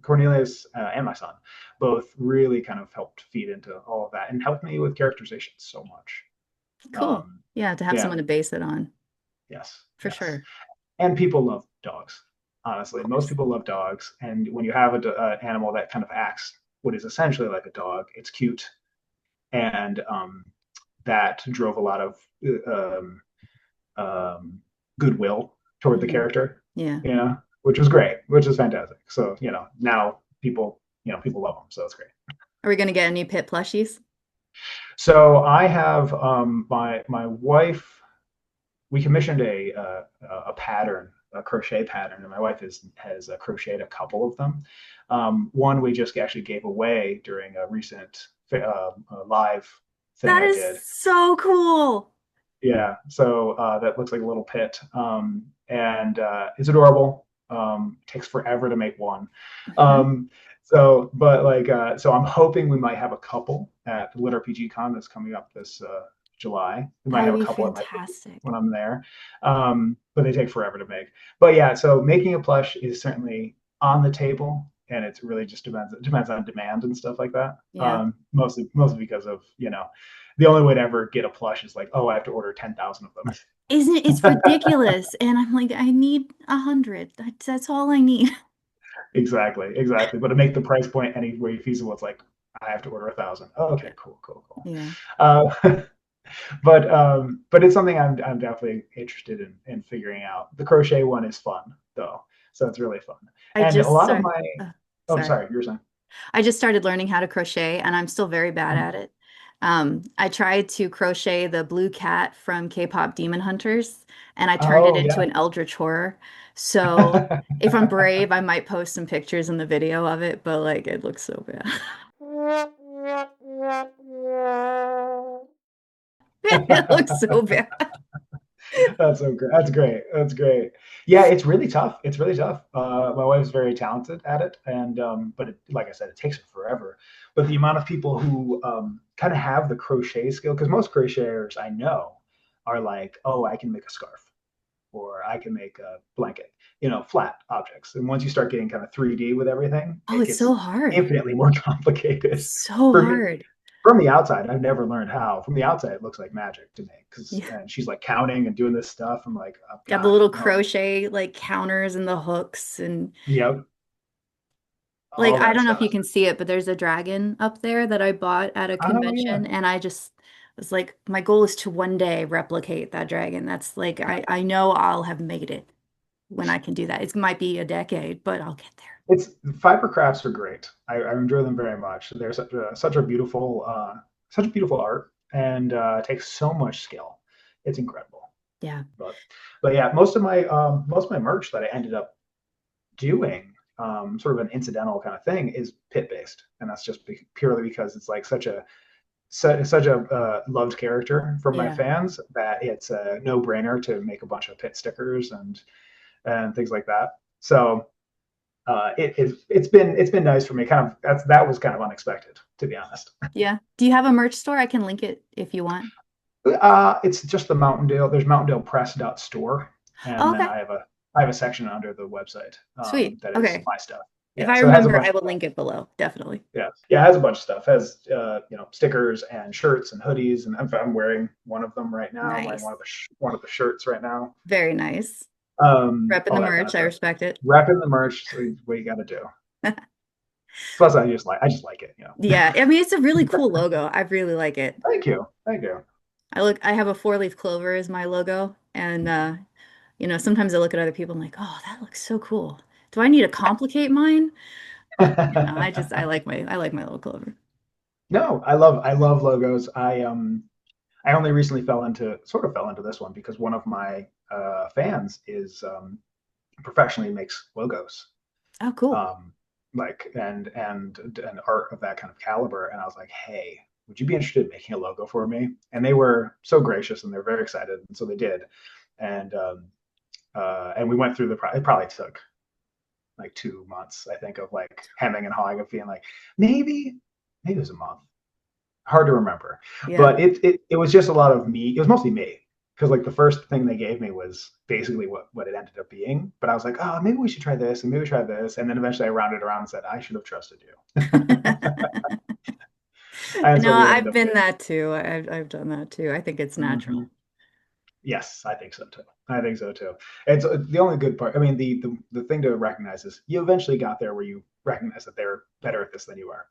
Cornelius and my son both really kind of helped feed into all of that and helped me with characterization so much. Cool. Um, Yeah, to have yeah, someone to base it on, yes, for yes. sure. And people love dogs. Honestly, Of most course. people love dogs. And when you have an animal that kind of acts what is essentially like a dog, it's cute, and that drove a lot of um, um, goodwill toward the Hmm. character, Yeah. which was great, which is fantastic. So now people love them, so it's great. Are we gonna get any pit plushies? So I have my wife. We commissioned a pattern, a crochet pattern, and my wife has crocheted a couple of them. One we just actually gave away during a recent live thing That I is did. so cool. Yeah, so that looks like a little pit, and it's adorable. Takes forever to make one. Hmm. But like, so I'm hoping we might have a couple at LitRPG Con that's coming up this July. We might That have would a be couple at my booth fantastic. when I'm there, but they take forever to make. But yeah, so making a plush is certainly on the table, and it really just depends on demand and stuff like that. Yeah. Mostly because of the only way to ever get a plush is like, oh, I have to order 10,000 of Isn't it? It's them. ridiculous. And I'm like, I need 100. That's all I need. Exactly. But to make the price point any way feasible, it's like I have to order 1,000. Okay, Yeah. cool. Yeah. Uh, but it's something I'm definitely interested in figuring out. The crochet one is fun though, so it's really fun. I And a just lot of start. my Oh, oh, sorry. sorry, you're saying. I just started learning how to crochet and I'm still very bad at it. I tried to crochet the blue cat from K-pop Demon Hunters and I turned it Oh into yeah. an eldritch horror. So if I'm brave, I might post some pictures in the video of it, but like it looks so bad. It looks so bad. That's so great. That's great. That's great. Yeah, it's really tough. It's really tough. My wife's very talented at it, and but like I said, it takes her forever. But the amount of people who kind of have the crochet skill, because most crocheters I know are like, oh, I can make a scarf or I can make a blanket, flat objects. And once you start getting kind of 3D with everything, Oh, it it's gets so hard. infinitely more complicated. So For me, hard. from the outside, I've never learned how. From the outside, it looks like magic to me because Yeah. and she's like counting and doing this stuff. I'm like, oh Got the god, little oh crochet like counters and the hooks and yep, Like, all I that don't know if stuff. you can see it, but there's a dragon up there that I bought at a Oh yeah. convention, and I just was like, my goal is to one day replicate that dragon. That's like, I know I'll have made it when I can do that. It might be a decade, but I'll get there. It's fiber crafts are great. I enjoy them very much. They're such a beautiful art, and it takes so much skill. It's incredible. Yeah. But yeah, most of my merch that I ended up doing, sort of an incidental kind of thing, is pit based, and that's just purely because it's like such a loved character from my Yeah. fans that it's a no brainer to make a bunch of pit stickers and things like that. So it's been nice for me. Kind of that was kind of unexpected, to be honest. Yeah. Do you have a merch store? I can link it if you want. It's just the Mountaindale. There's mountaindaleppress.store, Oh, and then okay. I have a section under the website Sweet. that is Okay. my stuff. If Yeah, I so it has a remember, bunch I of will stuff. link it below. Definitely. Yeah, it has a bunch of stuff. It has stickers and shirts and hoodies, and I'm wearing one of them right now. I'm wearing Nice. one of the shirts right now. Very nice. Repping the All that kind merch. of I stuff. respect it. Repping the merch, so what you got to do. Plus, I just like it. Yeah. I mean, it's a really cool logo. I really like it. Thank you, thank you. I have a four-leaf clover as my logo, and sometimes I look at other people and I'm like, oh, that looks so cool. Do I need to complicate mine? But I like my little clover. No, I love logos. I only recently fell into this one because one of my fans is professionally makes logos, Oh, cool. um, like and art of that kind of caliber. And I was like, hey, would you be interested in making a logo for me? And they were so gracious and they're very excited, and so they did. And and we went through it probably took like 2 months, I think, of like hemming and hawing of being like, maybe it was a month, hard to remember. Yeah. But it was just a lot of me. It was mostly me because like the first thing they gave me was basically what it ended up being. But I was like, oh, maybe we should try this and maybe try this. And then eventually I rounded around and said, I should have trusted you. And No, so we ended I've up been doing. that too. I've done that too. I think it's Mm-hmm. natural. Yes, I think so too. I think so too. It's the only good part. I mean, the thing to recognize is you eventually got there where you recognize that they're better at this than you are.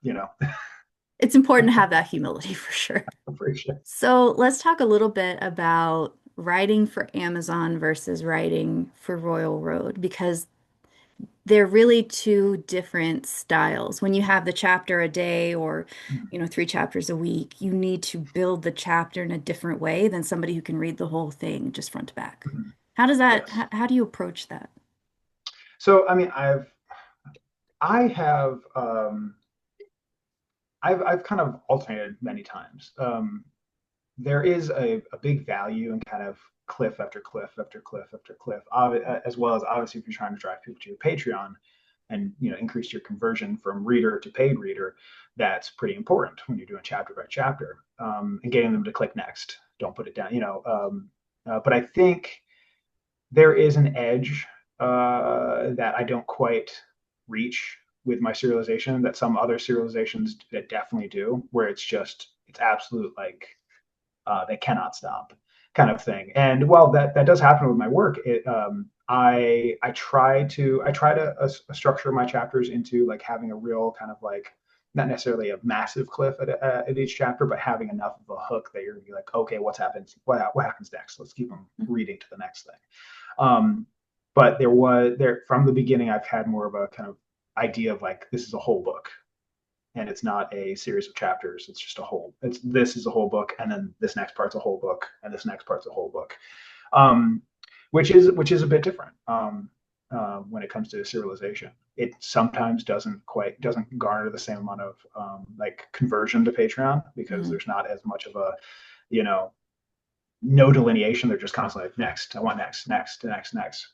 It's important to have that humility for sure. For sure. So let's talk a little bit about writing for Amazon versus writing for Royal Road because they're really two different styles. When you have the chapter a day or, three chapters a week, you need to build the chapter in a different way than somebody who can read the whole thing just front to back. Mhm. Yes. How do you approach that? So I mean, I have I've kind of alternated many times. There is a big value in kind of cliff after cliff after cliff after cliff, as well as obviously if you're trying to drive people to your Patreon and increase your conversion from reader to paid reader, that's pretty important when you're doing chapter by chapter, and getting them to click next. Don't put it down. But I think there is an edge that I don't quite reach with my serialization that some other serializations that definitely do, where it's absolute like they cannot stop kind of thing. And while that does happen with my work, I try to structure my chapters into like having a real kind of like not necessarily a massive cliff at each chapter, but having enough of a hook that you're gonna be like, okay, what happens next? Let's keep them reading to the next thing. Um, but there from the beginning, I've had more of a kind of idea of like this is a whole book, and it's not a series of chapters. It's just a whole. This is a whole book, and then this next part's a whole book, and this next part's a whole book, um, which is a bit different when it comes to serialization. It sometimes doesn't garner the same amount of like conversion to Patreon because Mhm. there's not as much of a you know no delineation. They're just constantly like next. I want next, next, next, next.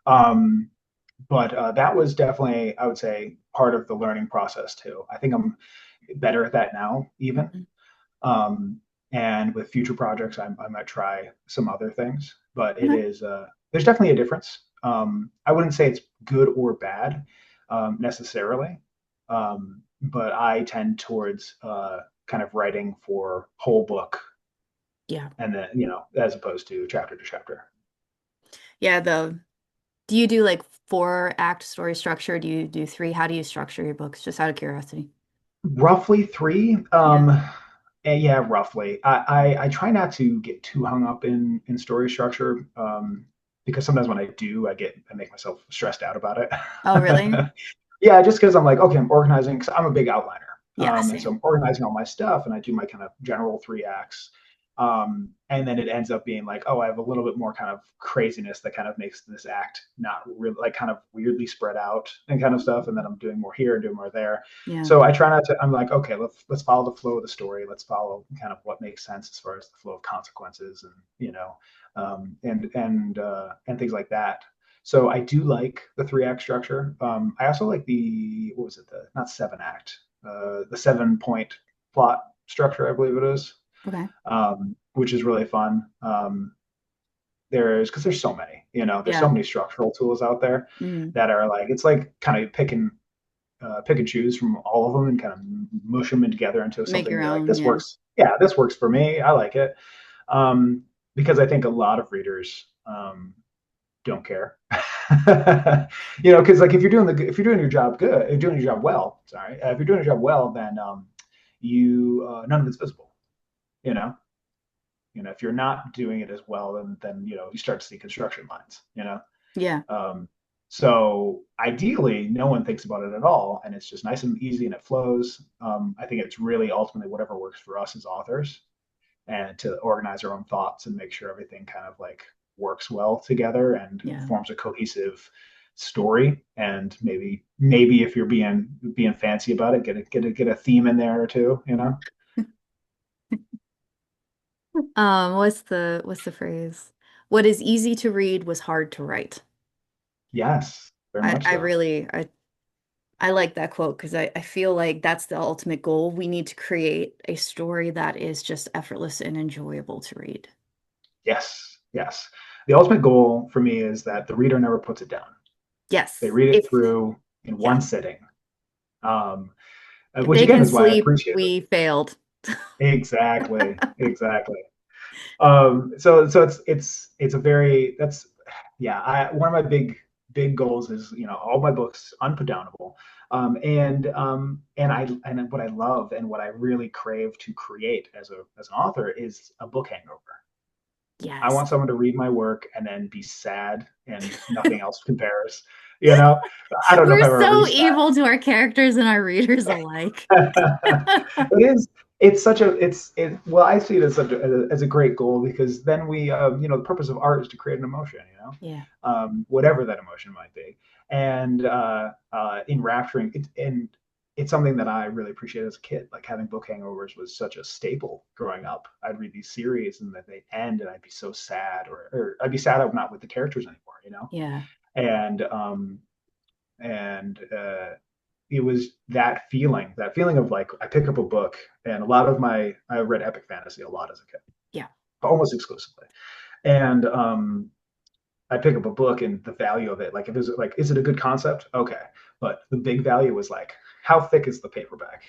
Um, but that was definitely, I would say, part of the learning process too. I think I'm better at that now, even. Mhm. Um, and with future projects, I might try some other things. But Okay. there's definitely a difference. I wouldn't say it's good or bad necessarily, but I tend towards kind of writing for whole book, Yeah. and then as opposed to chapter to chapter. Yeah, Do you do like four act story structure? Do you do three? How do you structure your books? Just out of curiosity. Roughly three. Yeah. Yeah, roughly. I try not to get too hung up in story structure, because sometimes when I do, I make myself stressed out about Oh, really? it. Yeah, just because I'm like, okay, I'm organizing because I'm a big outliner. Yeah, And so same. I'm organizing all my stuff and I do my kind of general three acts. And then it ends up being like, oh, I have a little bit more kind of craziness that kind of makes this act not really like kind of weirdly spread out and kind of stuff. And then I'm doing more here and doing more there. Yeah. So I try not to, I'm like, okay, let's follow the flow of the story. Let's follow kind of what makes sense as far as the flow of consequences and, and things like that. So I do like the three act structure. I also like the what was it, the not seven act, the 7 point plot structure, I believe it is, Okay. which is really fun. There's because there's so many, there's so Yeah. many structural tools out there Mm. that are like it's like kind of pick and choose from all of them and kind of mush them in together into Make something your you're like, own. this Yeah. works. Yeah, this works for me. I like it. Because I think a lot of readers don't care. Because like if you're doing your job good, if you're doing your job well, sorry, if you're doing your job well, then you none of it's visible. You know, if you're not doing it as well, then you start to see construction lines. Yeah. Um, so ideally, no one thinks about it at all, and it's just nice and easy and it flows. I think it's really ultimately whatever works for us as authors, and to organize our own thoughts and make sure everything kind of like works well together and Yeah. forms a cohesive story. And maybe if you're being fancy about it, get a theme in there or two. What's the phrase? What is easy to read was hard to write. Yes, very I, much I so. really I like that quote because I feel like that's the ultimate goal. We need to create a story that is just effortless and enjoyable to read. Yes, yes. The ultimate goal for me is that the reader never puts it down. They Yes. read it If through in yeah, one sitting, um, if which they again can is why I sleep, appreciate it. we failed. Exactly, exactly. So it's a very that's yeah. One of my big goals is all my books unputdownable, and what I love and what I really crave to create as an author is a book hangover. I Yes. want someone to read my work and then be sad and nothing else compares. You know, I don't know if We're I've ever so reached evil to our characters and our readers alike. it is it's such a well, I see it as a great goal because then we the purpose of art is to create an emotion, Yeah. whatever that emotion might be, and enrapturing it. And it's something that I really appreciate as a kid. Like having book hangovers was such a staple growing up. I'd read these series and then they'd end and I'd be so sad, or I'd be sad I'm not with the characters anymore. Yeah. And and it was that feeling of like I pick up a book, and I read epic fantasy a lot as a kid, Yeah. almost exclusively, and I pick up a book and the value of it, like if it's like, is it a good concept? Okay, but the big value was like, how thick is the paperback?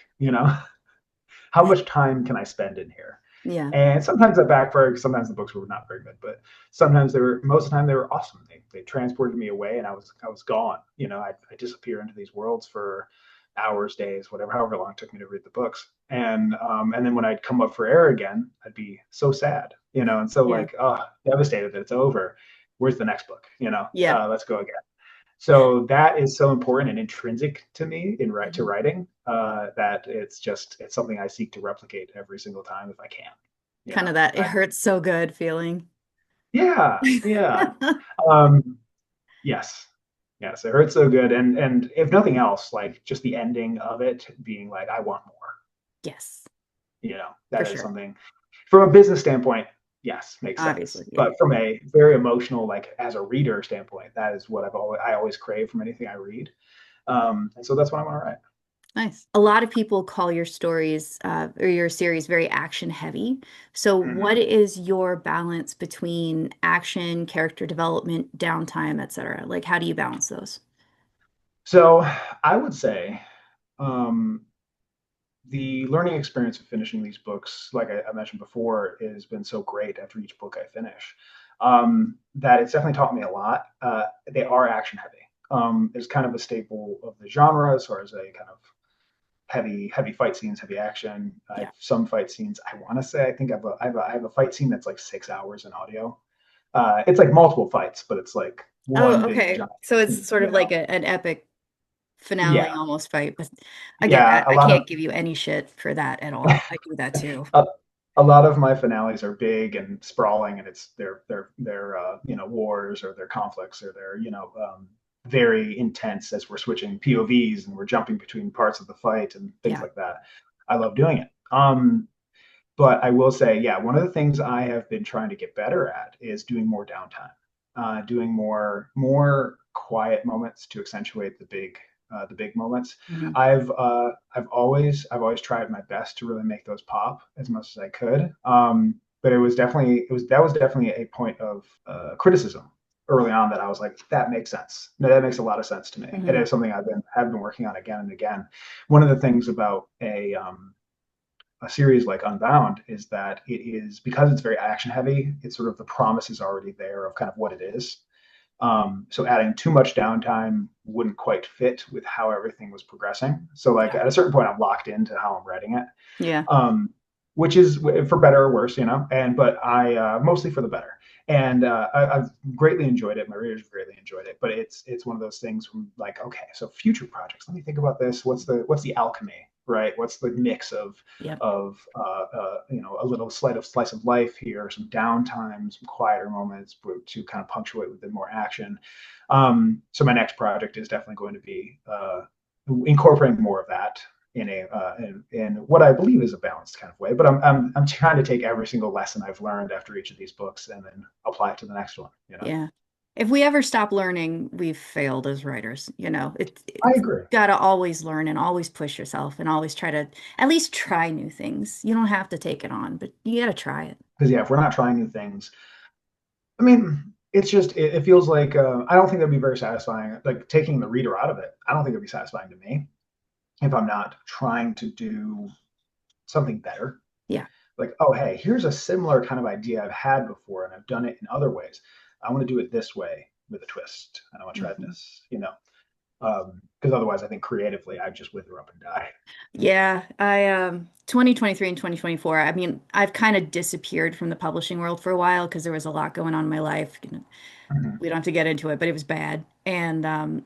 How much time can I spend in here? Yeah. And sometimes that backfired because sometimes the books were not very good, but sometimes most of the time they were awesome. They transported me away and I was gone. I disappear into these worlds for hours, days, whatever, however long it took me to read the books. And then when I'd come up for air again, I'd be so sad, and so Yeah. like, oh, devastated that it's over. Where's the next book? Yeah. Let's go again. So that is so important and intrinsic to me to Mhm. writing, that it's something I seek to replicate every single time if I can. You Kind know, of that it I, hurts so good feeling. yeah, yeah. Um, yes, yes, it hurts so good, and if nothing else, like just the ending of it being like, I want more. Yes, for That is sure. something from a business standpoint. Yes, makes Obviously, sense. yeah. But from a very emotional, like as a reader standpoint, that is what I always crave from anything I read. And so that's what I want to write. Nice. A lot of people call your stories or your series very action heavy. So, what Mhm. is your balance between action, character development, downtime, etc.? Like, how do you balance those? So I would say, um, the learning experience of finishing these books, like I mentioned before, has been so great after each book I finish. that it's definitely taught me a lot. They are action heavy. Is kind of a staple of the genre as far as a kind of heavy fight scenes, heavy action. I Yeah. have some fight scenes. I want to say I think I have a fight scene that's like 6 hours in audio. It's like multiple fights, but it's like one Oh, big okay. giant So it's scene, sort you of like know? an epic finale Yeah, almost fight. But I get yeah. that. I can't give you any shit for that at all. I do that too. a, a lot of my finales are big and sprawling, and it's their wars or their conflicts or their very intense as we're switching POVs and we're jumping between parts of the fight and things Yeah. like that. I love doing it. But I will say, yeah, one of the things I have been trying to get better at is doing more downtime, doing more quiet moments to accentuate the big moments. Hmm. I've always tried my best to really make those pop as much as I could. But that was definitely a point of criticism early on that I was like, that makes sense. No, that makes a lot of sense to me. It Hmm. is something have been working on again and again. One of the things about a series like Unbound is that it is because it's very action heavy. It's sort of the promise is already there of kind of what it is. So adding too much downtime wouldn't quite fit with how everything was progressing. So like Yeah. at a certain point, I'm locked into how I'm writing it, Yeah. um, which is for better or worse, And but I mostly for the better. And I've greatly enjoyed it. My readers greatly enjoyed it. But it's one of those things from like, okay, so future projects. Let me think about this. What's the alchemy, right? What's the mix of Yep. a little slice of life here, some downtime, some quieter moments to kind of punctuate with a bit more action. So my next project is definitely going to be incorporating more of that in what I believe is a balanced kind of way. But I'm trying to take every single lesson I've learned after each of these books and then apply it to the next one. Yeah. If we ever stop learning, we've failed as writers. I It's agree got to always learn and always push yourself and always try to at least try new things. You don't have to take it on, but you got to try it. because yeah, if we're not trying new things, I mean, it's just it feels like I don't think that'd be very satisfying. Like taking the reader out of it, I don't think it'd be satisfying to me if I'm not trying to do something better. Yeah. Like, oh, hey, here's a similar kind of idea I've had before, and I've done it in other ways. I want to do it this way with a twist, and I want to try Mhm. this. Because otherwise, I think creatively, I'd just wither up and die. Yeah, I 2023 and 2024. I mean, I've kind of disappeared from the publishing world for a while because there was a lot going on in my life. Mhm. We don't have to get into it, but it was bad. And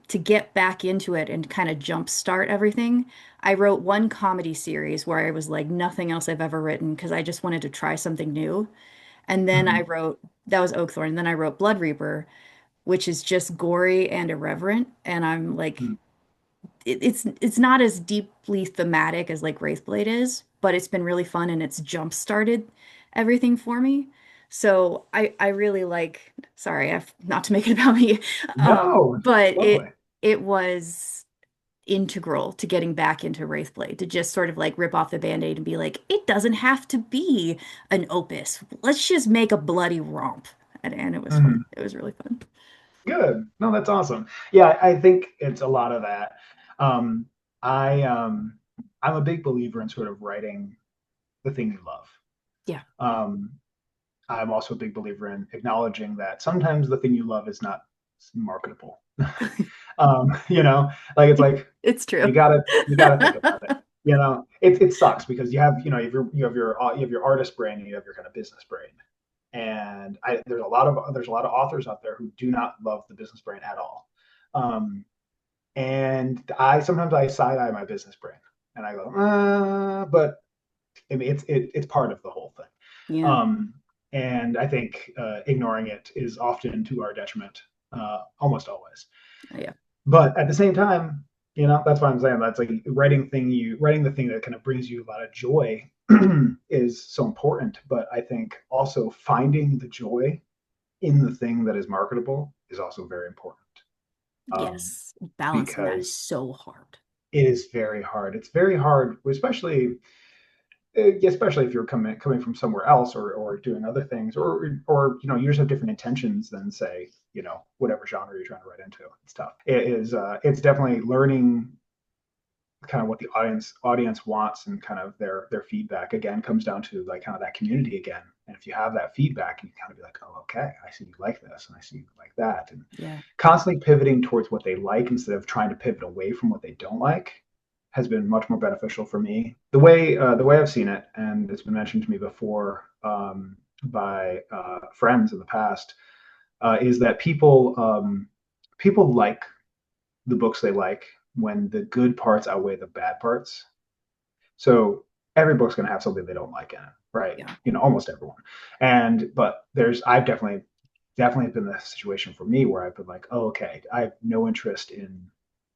to get back into it and kind of jumpstart everything, I wrote one comedy series where I was like nothing else I've ever written because I just wanted to try something new. And then I Mhm. wrote that was Oakthorn. And then I wrote Blood Reaper, which is just gory and irreverent. And I'm like, Mhm. it's not as deeply thematic as like Wraithblade is, but it's been really fun and it's jump started everything for me. So I really like, sorry, I've not to make it about me, No, it's but lovely. it was integral to getting back into Wraithblade to just sort of like rip off the band-aid and be like, it doesn't have to be an opus. Let's just make a bloody romp. And it was fun. Mhm. It was really fun. Good. No, that's awesome. Yeah, I think it's a lot of that. Um, I I'm a big believer in sort of writing the thing you love. Yeah. Um, I'm also a big believer in acknowledging that sometimes the thing you love is not marketable. Like it's like It's you true. gotta you gotta think about it. It sucks because you have your artist brain and you have your kind of business brain. And there's a lot of authors out there who do not love the business brain at all. Um, and I side eye my business brain and I go, but I mean, it's part of the whole thing. Yeah. Um, and I think ignoring it is often to our detriment, almost always. Yeah. But at the same time, that's what I'm saying. That's like writing the thing that kind of brings you a lot of joy is so important. But I think also finding the joy in the thing that is marketable is also very important. Um, Yes, balancing that is because so hard. it is very hard. It's very hard, especially if you're coming from somewhere else or doing other things or you just have different intentions than say whatever genre you're trying to write into. It's tough. It's definitely learning kind of what the audience wants and kind of their feedback again comes down to like kind of that community again. And if you have that feedback, you kind of be like, oh, okay, I see you like this, and I see you like that, and Yeah. constantly pivoting towards what they like instead of trying to pivot away from what they don't like has been much more beneficial for me. The way I've seen it, and it's been mentioned to me before by friends in the past, is that people like the books they like when the good parts outweigh the bad parts. So every book's going to have something they don't like in it, right? Yeah. Almost everyone. And but I've definitely been the situation for me where I've been like, oh, okay, I have no interest in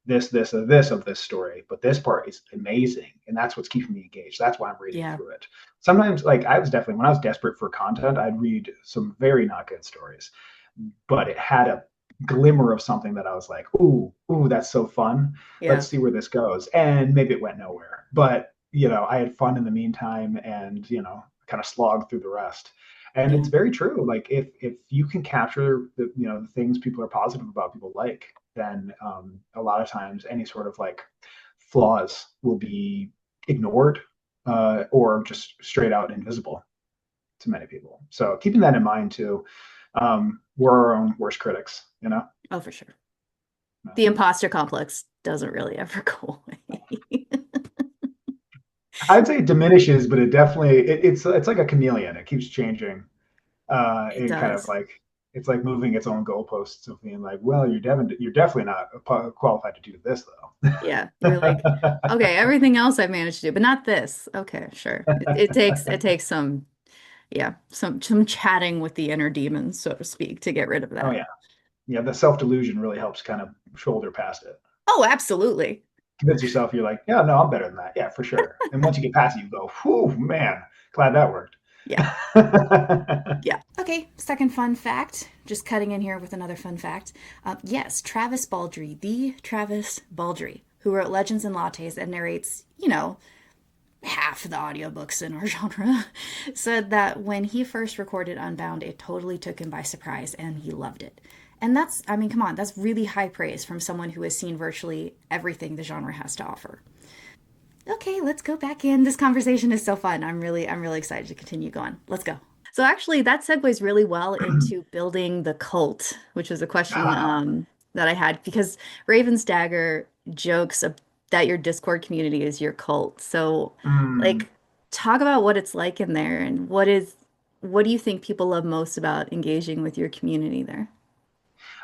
this of this story, but this part is amazing, and that's what's keeping me engaged. That's why I'm reading Yeah. through it. Sometimes, like I was definitely when I was desperate for content, I'd read some very not good stories, but it had a glimmer of something that I was like, ooh, that's so fun. Yeah. Let's see where this goes. And maybe it went nowhere, but I had fun in the meantime, and kind of slogged through the rest. And Yeah. it's very true. Like if you can capture the things people are positive about, people like, then a lot of times any sort of like flaws will be ignored or just straight out invisible to many people. So keeping that in mind too, we're our own worst critics, you know? Oh, for sure. No. The imposter complex doesn't really ever go away. I'd say it diminishes, but it's like a chameleon. It keeps changing. It It kind of does. like it's like moving its own goalposts of being like, well, you're definitely not qualified to do this Yeah. You're like, though. okay, everything else I've managed to do, but not this. Okay, sure. It takes some, yeah, some chatting with the inner demons, so to speak, to get rid of Oh that. yeah, yeah. The self delusion really helps kind of shoulder past it. Oh, absolutely. Convince yourself you're like, yeah, no, I'm better than that. Yeah, for sure. And once you get past it, you go, whew, man, glad that worked. Yeah. Yeah. Okay, second fun fact. Just cutting in here with another fun fact. Yes, Travis Baldree, the Travis Baldree, who wrote Legends and Lattes and narrates, half the audiobooks in our genre, said that when he first recorded Unbound, it totally took him by surprise and he loved it. And that's, I mean, come on, that's really high praise from someone who has seen virtually everything the genre has to offer. Okay, let's go back in. This conversation is so fun. I'm really excited to continue going. Let's go. So actually, that segues really well into building the cult, which was a question Ah, that I had because Raven's Dagger jokes that your Discord community is your cult. So, mm. like, talk about what it's like in there and what do you think people love most about engaging with your community there?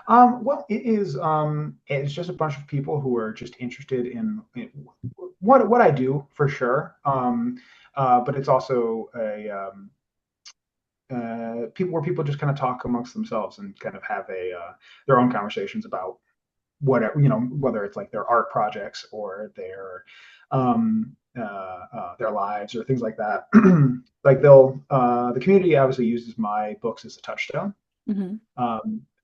Well, it's just a bunch of people who are just interested in what I do for sure. But it's also a people where people just kind of talk amongst themselves and kind of have their own conversations about whatever, whether it's like their art projects or their lives or things like that. Like the community obviously uses my books as a touchstone. Hmm.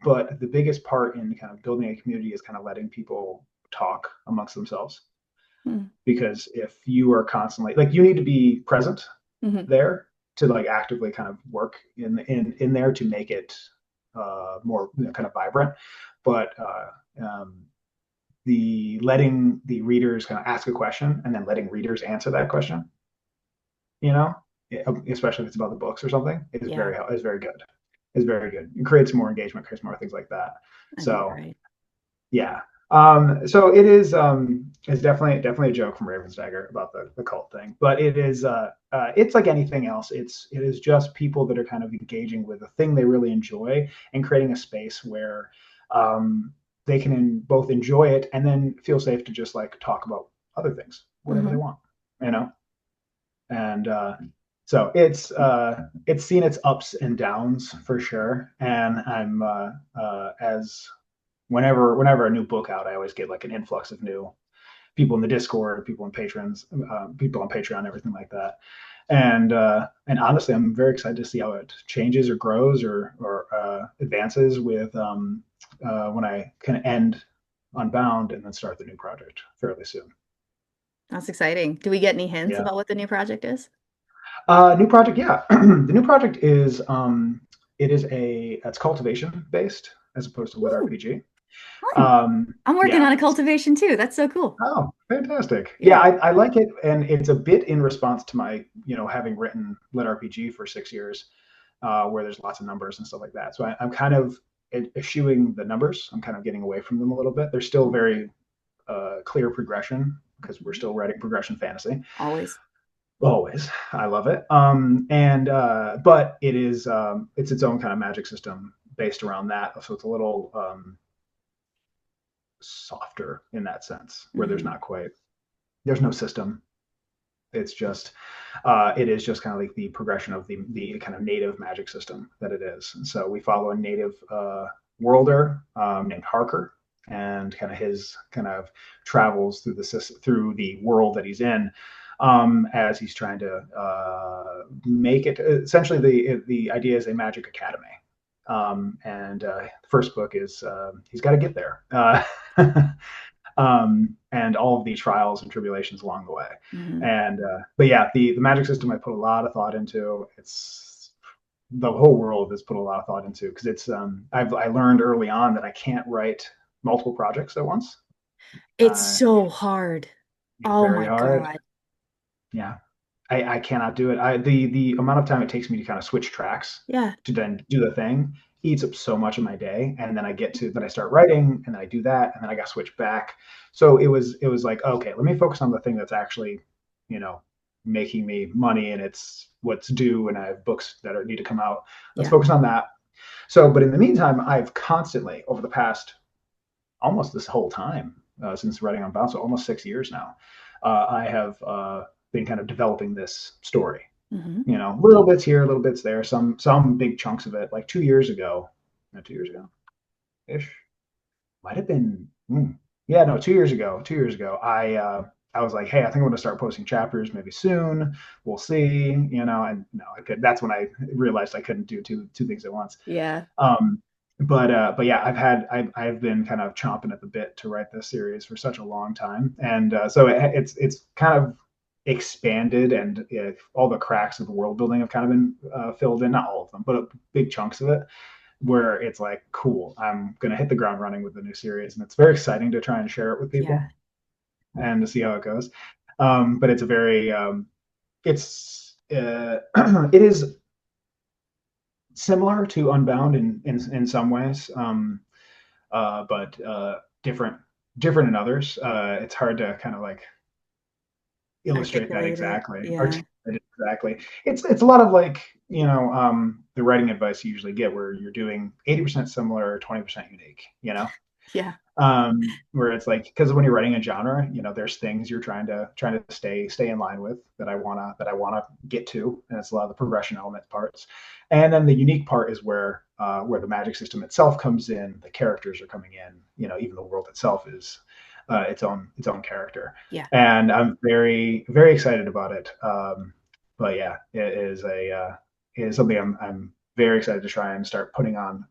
But the biggest part in kind of building a community is kind of letting people talk amongst themselves. Because if you are constantly like, you need to be present Hmm. there to like actively kind of work in there to make it more kind of vibrant. But the letting the readers kind of ask a question and then letting readers answer that question, you know, especially if it's about the books or something, Yeah, is very good. Is very good. It creates more engagement, creates more things like that. I think you're So right. yeah. So it is it's definitely a joke from Raven's Dagger about the cult thing, but it's like anything else. It is just people that are kind of engaging with a thing they really enjoy and creating a space where um, they can both enjoy it and then feel safe to just like talk about other things, whatever they Hmm. want, you know. And so it's seen its ups and downs for sure. And I'm as whenever a new book out, I always get like an influx of new people in the Discord, people in patrons, people on Patreon, everything like that. And honestly, I'm very excited to see how it changes or grows or advances with when I can end Unbound and then start the new project fairly soon. That's exciting. Do we get any hints Yeah. about what the new project is? New project, yeah. The new project is it's cultivation based as opposed to lit Ooh, RPG. fun. I'm working Yeah. on a cultivation too. That's so cool. Oh, fantastic. Yeah, Yeah. I like it, and it's a bit in response to my, having written lit RPG for 6 years. where there's lots of numbers and stuff like that. So I'm kind of eschewing the numbers. I'm kind of getting away from them a little bit. They're still very clear progression because we're still writing progression fantasy. Always. Always, I love it. And but it is it's its own kind of magic system based around that. So it's a little softer in that sense, where there's Mm-hmm. not quite there's no system. It's just it is just kind of like the progression of the kind of native magic system that it is. And so we follow a native worlder named Harker, and kind of his kind of travels through the world that he's in, as he's trying to make it. Essentially, the idea is a magic academy. And the first book is he's got to get there. And all of the trials and tribulations along the way. Mm-hmm. And but yeah, the magic system I put a lot of thought into. It's the whole world has put a lot of thought into, because it's I learned early on that I can't write multiple projects at once. It's Uh, so hard. it's Oh very my hard. God. Yeah, I cannot do it. The amount of time it takes me to kind of switch tracks Yeah. to then do the thing eats up so much of my day. And then I start writing, and then I do that, and then I got to switch back. So it was like, okay, let me focus on the thing that's actually, you know, making me money, and it's what's due, and I have books that need to come out. Let's Yeah. focus on that. So, but in the meantime, I've constantly over the past almost this whole time since writing Unbound, so almost 6 years now, I have been kind of developing this story. Mm-hmm. Little bits here, little bits there, some big chunks of it. Like 2 years ago, no, 2 years ago ish, might have been, yeah, no, 2 years ago. 2 years ago, I was like, hey, I think I'm going to start posting chapters maybe soon. We'll see, and no, I could. That's when I realized I couldn't do two things at once. Yeah. Um, but yeah, I've been kind of chomping at the bit to write this series for such a long time, and so it's kind of expanded, and all the cracks of the world building have kind of been filled in, not all of them, but big chunks of it, where it's like, cool, I'm gonna hit the ground running with the new series, and it's very exciting to try and share it with Yeah. people and to see how it goes. But it's a very it's it is similar to Unbound in some ways, but different in others. It's hard to kind of like illustrate that Articulate it. exactly, Yeah. articulate it exactly. It's a lot of like, the writing advice you usually get, where you're doing 80% similar, 20% unique. Yeah. Where it's like, because when you're writing a genre, there's things you're trying to stay in line with, that I wanna get to, and it's a lot of the progression element parts. And then the unique part is where the magic system itself comes in, the characters are coming in, even the world itself is its own character. Yeah. And I'm very very excited about it. But yeah, it is something I'm very excited to try and start putting on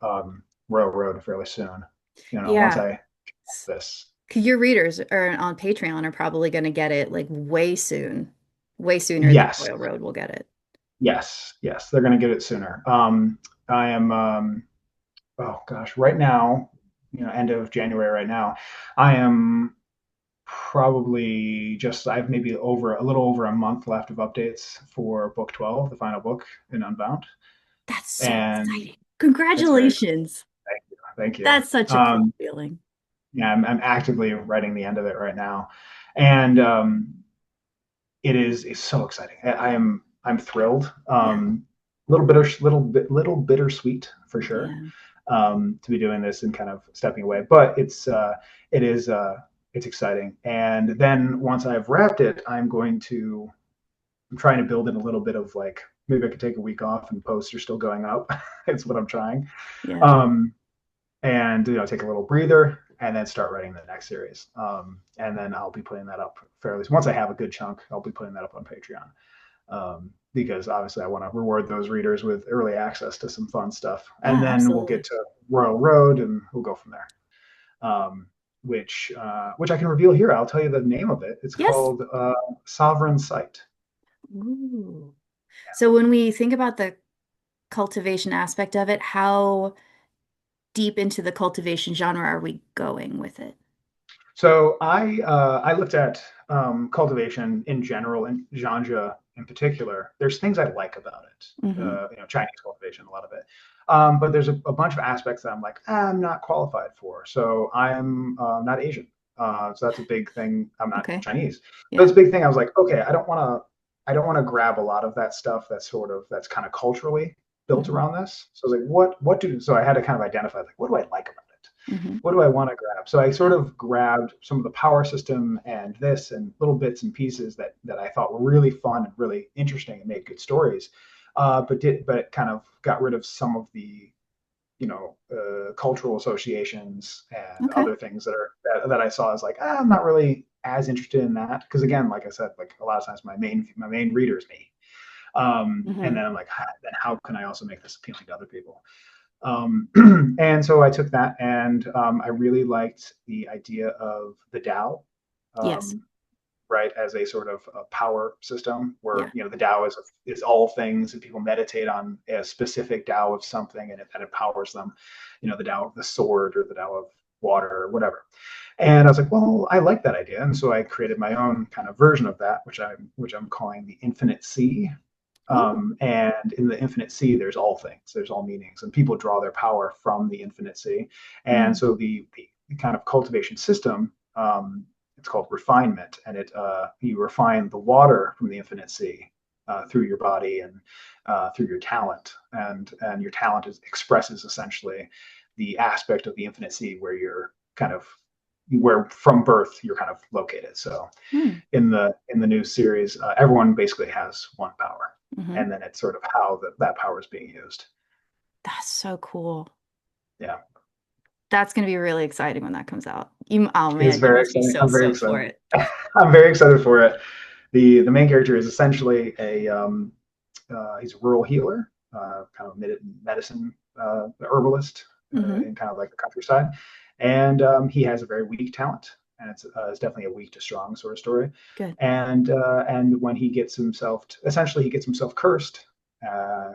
Royal Road fairly soon. Once Yeah. I this. 'Cause your readers are on Patreon are probably going to get it like way soon, way sooner than Yes, Royal Road will get it. yes, they're going to get it sooner. I am oh gosh, right now, end of January right now, I am probably just I have maybe over a little over a month left of updates for book 12, the final book in Unbound. That's so And exciting. it's very, Congratulations. thank you. That's such a cool feeling. Yeah, I'm actively writing the end of it right now, and it's so exciting. I'm thrilled. Yeah. Little bittersweet for sure, Yeah. to be doing this and kind of stepping away, but it is it's exciting. And then once I've wrapped it, I'm trying to build in a little bit of like, maybe I could take a week off and posts are still going up. It's what I'm trying. Yeah. Um, and take a little breather, and then start writing the next series. And then I'll be putting that up fairly. Once I have a good chunk, I'll be putting that up on Patreon, because obviously I want to reward those readers with early access to some fun stuff, and Yeah, then we'll get absolutely. to Royal Road, and we'll go from there. Which I can reveal here. I'll tell you the name of it. It's Yes. called Sovereign Sight. Ooh. So when we think about the cultivation aspect of it, how deep into the cultivation genre are we going with it? So I looked at cultivation in general and genre in particular, there's things I like about it. Mm-hmm. Chinese cultivation, a lot of it. But there's a bunch of aspects that I'm like, I'm not qualified for. So I'm not Asian. So that's a big thing. I'm not Okay. Chinese. Yeah. That's a big thing. I was like, okay, I don't want to grab a lot of that stuff that's kind of culturally built Mm-hmm. around this. So I was like, so I had to kind of identify like, what do I like about it? Mm-hmm. What do I want to grab? So I sort Yeah. of grabbed some of the power system and this and little bits and pieces that I thought were really fun and really interesting and made good stories. But kind of got rid of some of the cultural associations and Okay. other things that I saw as like, I'm not really as interested in that because again, like I said, like a lot of times my main reader is me. And Mm-hmm. then I'm like, then how can I also make this appealing to other people? And so I took that, and I really liked the idea of the Tao, Yes. um, right, as a sort of a power system where Yeah. the Tao is all things, and people meditate on a specific Tao of something, and that empowers them. The Tao of the sword or the Tao of water or whatever. And I was like, well, I like that idea, and so I created my own kind of version of that, which I'm calling the Infinite Sea. Oh. And in the infinite sea, there's all things, there's all meanings, and people draw their power from the infinite sea. And Mm. so the kind of cultivation system, it's called refinement, and you refine the water from the infinite sea through your body and through your talent, and your talent expresses essentially the aspect of the infinite sea where from birth you're kind of located. So Mm. in the new series, everyone basically has one power, Mm-hmm. and then it's sort of how that power is being used. That's so cool. Yeah, That's going to be really exciting when that comes out. Oh it's man, you very must be exciting. so I'm very stoked for excited. it. I'm very excited for it. The main character is essentially he's a rural healer, kind of medicine herbalist Mm-hmm. in kind of like the countryside, and he has a very weak talent, and it's definitely a weak to strong sort of story. Good. And when he gets himself cursed,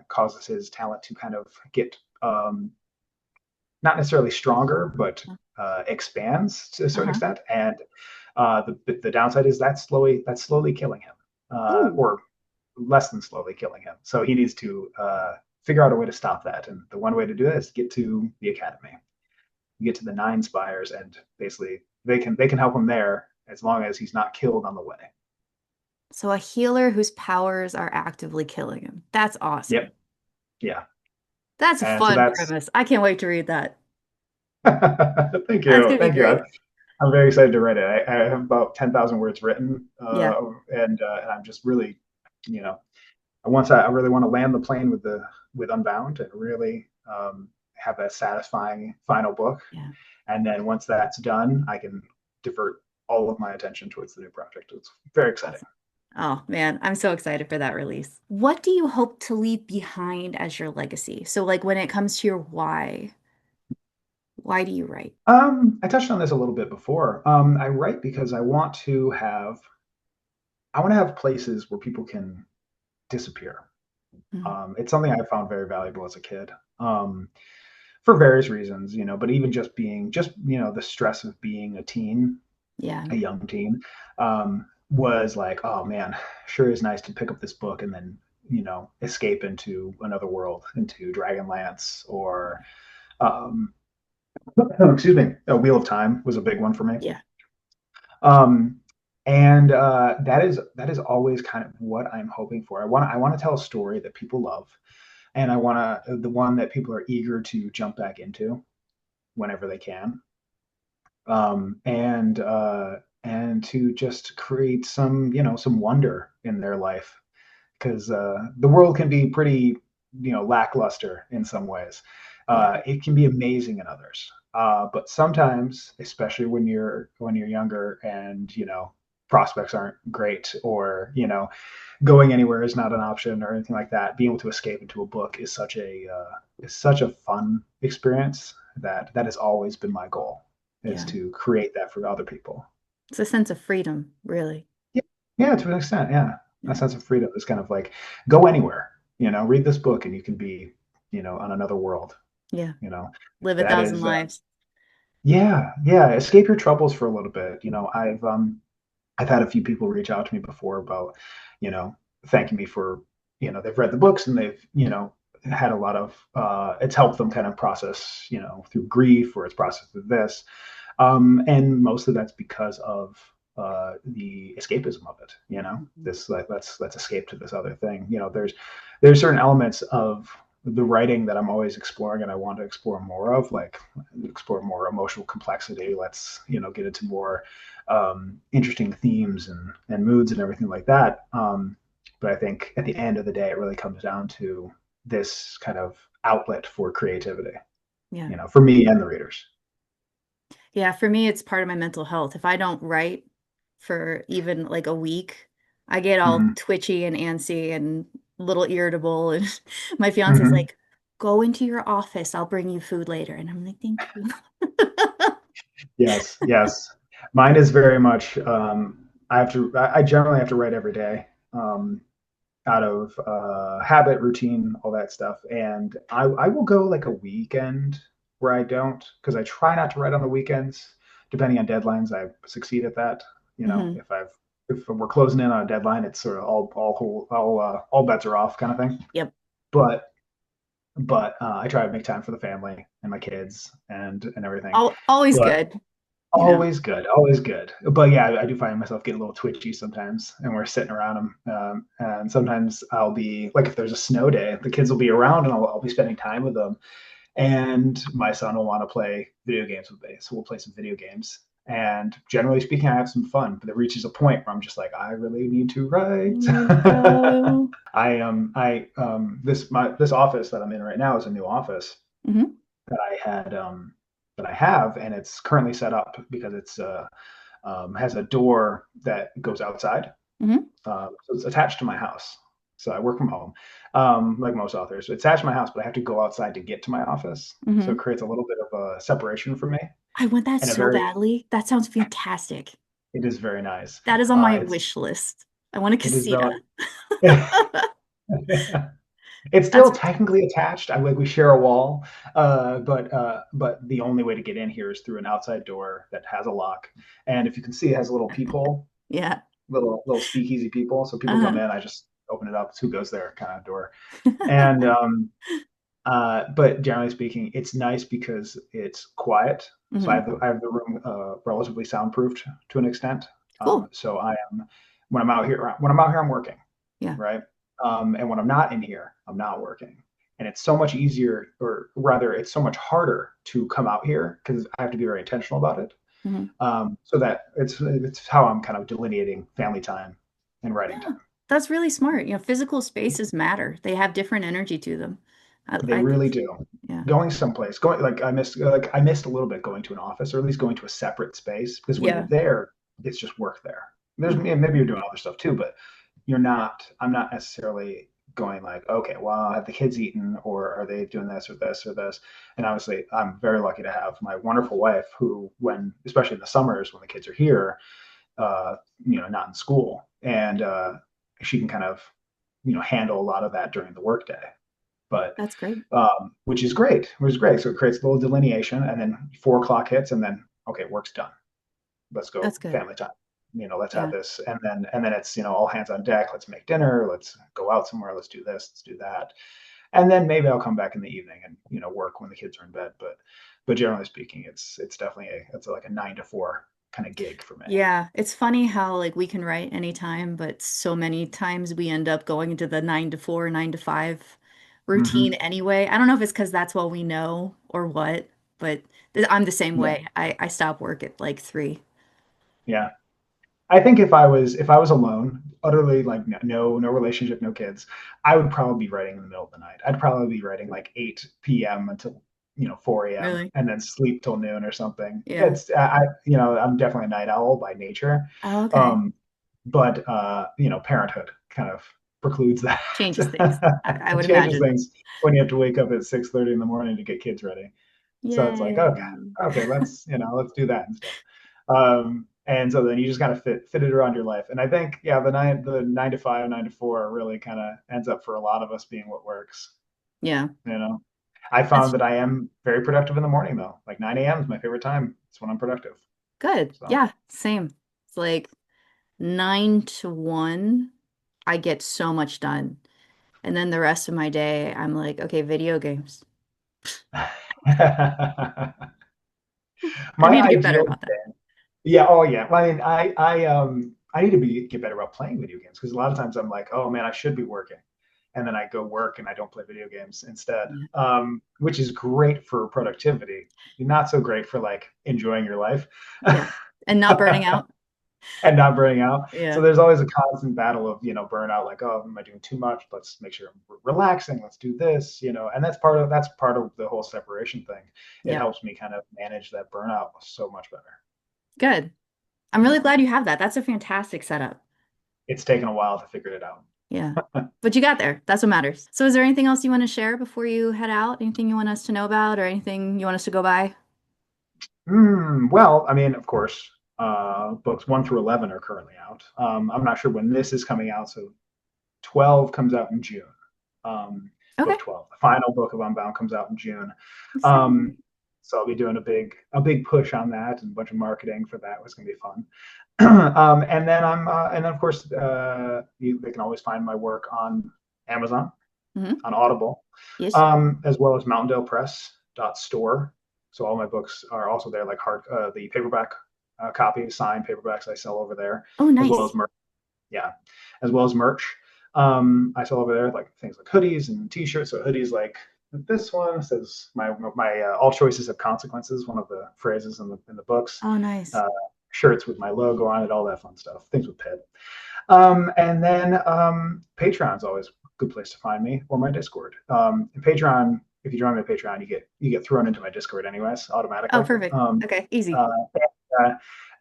causes his talent to kind of get not necessarily stronger, but expands to a certain Uh-huh. extent. And the downside is that's slowly killing him, Ooh. or less than slowly killing him. So he needs to figure out a way to stop that. And the one way to do that is to get to the academy, get to the Nine Spires, and basically they can help him there as long as he's not killed on the way. So a healer whose powers are actively killing him. That's awesome. Yep. Yeah. That's a And so fun that's premise. I can't wait to read that. thank That's you. gonna be Thank you. great. I'm very excited to write it. I have about 10,000 words written, Yeah. and I'm just really, you know, I really want to land the plane with Unbound and really have that satisfying final book. Yeah. And then once that's done, I can divert all of my attention towards the new project. It's very exciting. Awesome. Oh man, I'm so excited for that release. What do you hope to leave behind as your legacy? So like when it comes to your why do you write? I touched on this a little bit before. I write because I want to have places where people can disappear. Mhm. It's something I found very valuable as a kid, for various reasons, but even just the stress of being Yeah. a young teen, was like, oh man, sure is nice to pick up this book and then, escape into another world, into Dragonlance or, um, excuse me, a Wheel of Time was a big one for me. Yeah. Um, and that is always kind of what I'm hoping for. I want to tell a story that people love, and I want the one that people are eager to jump back into whenever they can, and to just create some wonder in their life because the world can be pretty lackluster in some ways. Yeah. It can be amazing in others. But sometimes, especially when you're younger and prospects aren't great, or going anywhere is not an option or anything like that, being able to escape into a book is such a fun experience that has always been my goal, is Yeah. to create that for other people. It's a sense of freedom, really. Yeah, yeah, to an extent, yeah. That Yeah. sense of freedom is kind of like go anywhere, read this book and you can be, on another world, Yeah. you know. Live a That thousand is, lives. yeah, yeah. Escape your troubles for a little bit. I've had a few people reach out to me before about, thanking me for, they've read the books and they've, had a lot of, it's helped them kind of process, through grief, or it's processed through this. And most of that's because of the escapism of it. This, like, let's escape to this other thing. There's certain elements of the writing that I'm always exploring, and I want to explore more of, like explore more emotional complexity. Let's, get into more interesting themes and moods and everything like that. But I think at the end of the day, it really comes down to this kind of outlet for creativity, Yeah. for me and the readers. Yeah, for me, it's part of my mental health. If I don't write for even like a week, I get all Hmm. twitchy and antsy and a little irritable. And my fiance's Hmm. like, go into your office. I'll bring you food later. And I'm like, thank you. Yes, yes. Mine is very much. I generally have to write every day, out of habit, routine, all that stuff. And I will go like a weekend where I don't, because I try not to write on the weekends. Depending on deadlines, I succeed at that. Hmm. If we're closing in on a deadline, it's sort of all bets are off kind of thing. Yep. But I try to make time for the family and my kids and everything. Always But good, you know. always good, always good. But yeah, I do find myself getting a little twitchy sometimes, and we're sitting around them. And sometimes I'll be like, if there's a snow day, the kids will be around, and I'll be spending time with them. And my son will want to play video games with me, so we'll play some video games. And generally speaking, I have some fun, but it reaches a point where I'm just like, I really need to You write. need to go. This office that I'm in right now is a new office Hmm. that I have, and it's currently set up because it's has a door that goes outside. Hmm. So it's attached to my house. So I work from home, like most authors. It's attached to my house, but I have to go outside to get to my office. So it Hmm. creates a little bit of a separation for me, I want that and a so very badly. That sounds fantastic. it is very nice. That is on my It's wish list. I want a it is casita. very. It's still That's technically attached. I like we share a wall, but the only way to get in here is through an outside door that has a lock. And if you can see, it has a little peephole, yeah. little speakeasy peephole. So people come Uh-huh. in, I just open it up. It's who goes there kind of door. And but generally speaking, it's nice because it's quiet. So Hmm. I have the room relatively soundproofed to an extent. Cool. So I am when I'm out here, I'm working, Yeah. right? And when I'm not in here, I'm not working. And it's so much easier, or rather, it's so much harder to come out here because I have to be very intentional about it. Hmm. So that it's how I'm kind of delineating family time and writing Yeah. time. That's really smart. Physical spaces matter. They have different energy to them. They I could, really do. yeah. Going someplace, going like I missed a little bit going to an office, or at least going to a separate space, because when you're Yeah. there, it's just work there. There's Mhm. maybe you're doing other stuff too, but you're not. I'm not necessarily going like, okay, well, have the kids eaten, or are they doing this or this or this? And obviously, I'm very lucky to have my wonderful wife, who, when especially in the summers when the kids are here, uh, not in school, and she can kind of, handle a lot of that during the workday. But That's great. which is great. So it creates a little delineation, and then 4 o'clock hits, and then okay, work's done. Let's go That's good. family time. Let's have Yeah. this, and then it's all hands on deck. Let's make dinner. Let's go out somewhere. Let's do this. Let's do that. And then maybe I'll come back in the evening and work when the kids are in bed. But generally speaking, it's definitely it's like a 9 to 4 kind of gig for me. Yeah. It's funny how like we can write anytime, but so many times we end up going into the 9 to 4, 9 to 5 routine Hmm. anyway. I don't know if it's because that's what we know or what, but I'm the same Yeah, way. I stop work at like 3. yeah. I think if I was alone, utterly like no relationship, no kids, I would probably be writing in the middle of the night. I'd probably be writing like 8 p.m. until 4 a.m. Really? and then sleep till noon or something. Yeah. It's I'm definitely a night owl by nature, Oh, okay. um, but parenthood kind of precludes that. Changes things. I It would changes imagine. things when you have to wake up at 6:30 in the morning to get kids ready. So it's like, okay, Yay. okay, let's do that instead. And so then you just kind of fit it around your life. And I think, yeah, the 9 to 5, 9 to 4 really kind of ends up for a lot of us being what works. Yeah. You know, I found That's that I am very productive in the morning though. Like 9 a.m. is my favorite time. It's when I'm productive. good. So, Yeah, same. It's like 9 to 1. I get so much done. And then the rest of my day, I'm like, okay, video games. I My need to get better ideal about that. Yeah. Oh, yeah. Well, I mean, I need to get better about playing video games because a lot of times I'm like, oh man, I should be working, and then I go work and I don't play video games instead, Yeah. which is great for productivity. Not so great for like enjoying your life Yeah. And not burning out. and not burning out. So Yeah. there's always a constant battle of burnout. Like, oh, am I doing too much? Let's make sure I'm relaxing. Let's do this. And that's part of the whole separation thing. It Yeah. helps me kind of manage that burnout so much better. Good. I'm really Yeah. glad you have that. That's a fantastic setup. It's taken a while to figure it out. Yeah. But you got there. That's what matters. So is there anything else you want to share before you head out? Anything you want us to know about or anything you want us to go by? Well, I mean, of course, books 1 through 11 are currently out. I'm not sure when this is coming out, so 12 comes out in June. Okay. Book 12, the final book of Unbound comes out in June. Exciting. Um, so I'll be doing a big push on that and a bunch of marketing for that. It's going to be fun. And then of course, they can always find my work on Amazon, Hmm. on Audible, Yes. as well as mountaindalepress.store. So all my books are also there, like the paperback copies, signed paperbacks I sell over there, Oh, as well as nice. merch. Yeah, as well as merch. I sell over there like things like hoodies and T-shirts. So hoodies like this one says my all choices have consequences. One of the phrases in the books. Oh, nice. Uh, Shirts with my logo on it, all that fun stuff. Things with Pit. And then Patreon's always a good place to find me, or my Discord. And Patreon, if you join me on Patreon, you get thrown into my Discord anyways, Oh, automatically. perfect. Okay, easy. Uh,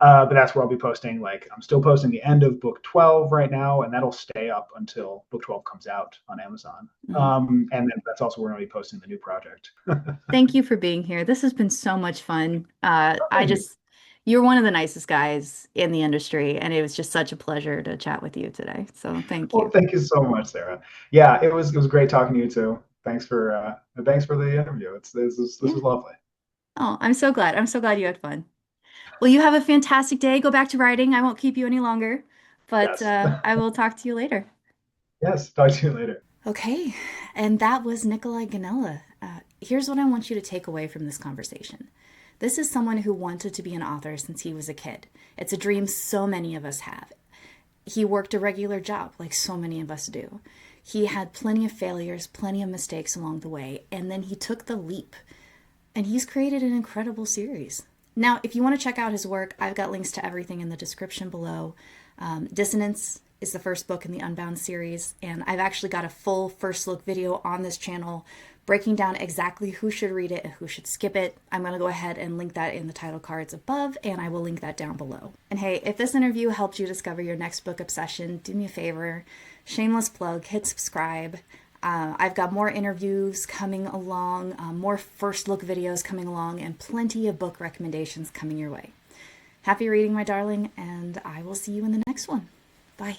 uh, but that's where I'll be posting. Like I'm still posting the end of book 12 right now, and that'll stay up until book 12 comes out on Amazon. Mhm. And then that's also where I'll be posting the new project. Thank you for being here. This has been so much fun. Thank you. You're one of the nicest guys in the industry, and it was just such a pleasure to chat with you today. So thank Well, you. thank you so much, Sarah. Yeah, it was great talking to you too. Thanks for the interview. This was Yeah. lovely. Oh, I'm so glad. I'm so glad you had fun. Well, you have a fantastic day. Go back to writing. I won't keep you any longer, but Yes. I will talk to you later. Yes. Talk to you later. Okay, and that was Nicoli Gonnella. Here's what I want you to take away from this conversation. This is someone who wanted to be an author since he was a kid. It's a dream so many of us have. He worked a regular job, like so many of us do. He had plenty of failures, plenty of mistakes along the way, and then he took the leap. And he's created an incredible series. Now, if you want to check out his work, I've got links to everything in the description below. Dissonance is the first book in the Unbound series, and I've actually got a full first look video on this channel breaking down exactly who should read it and who should skip it. I'm going to go ahead and link that in the title cards above, and I will link that down below. And hey, if this interview helped you discover your next book obsession, do me a favor, shameless plug, hit subscribe. I've got more interviews coming along, more first look videos coming along, and plenty of book recommendations coming your way. Happy reading, my darling, and I will see you in the next one. Bye.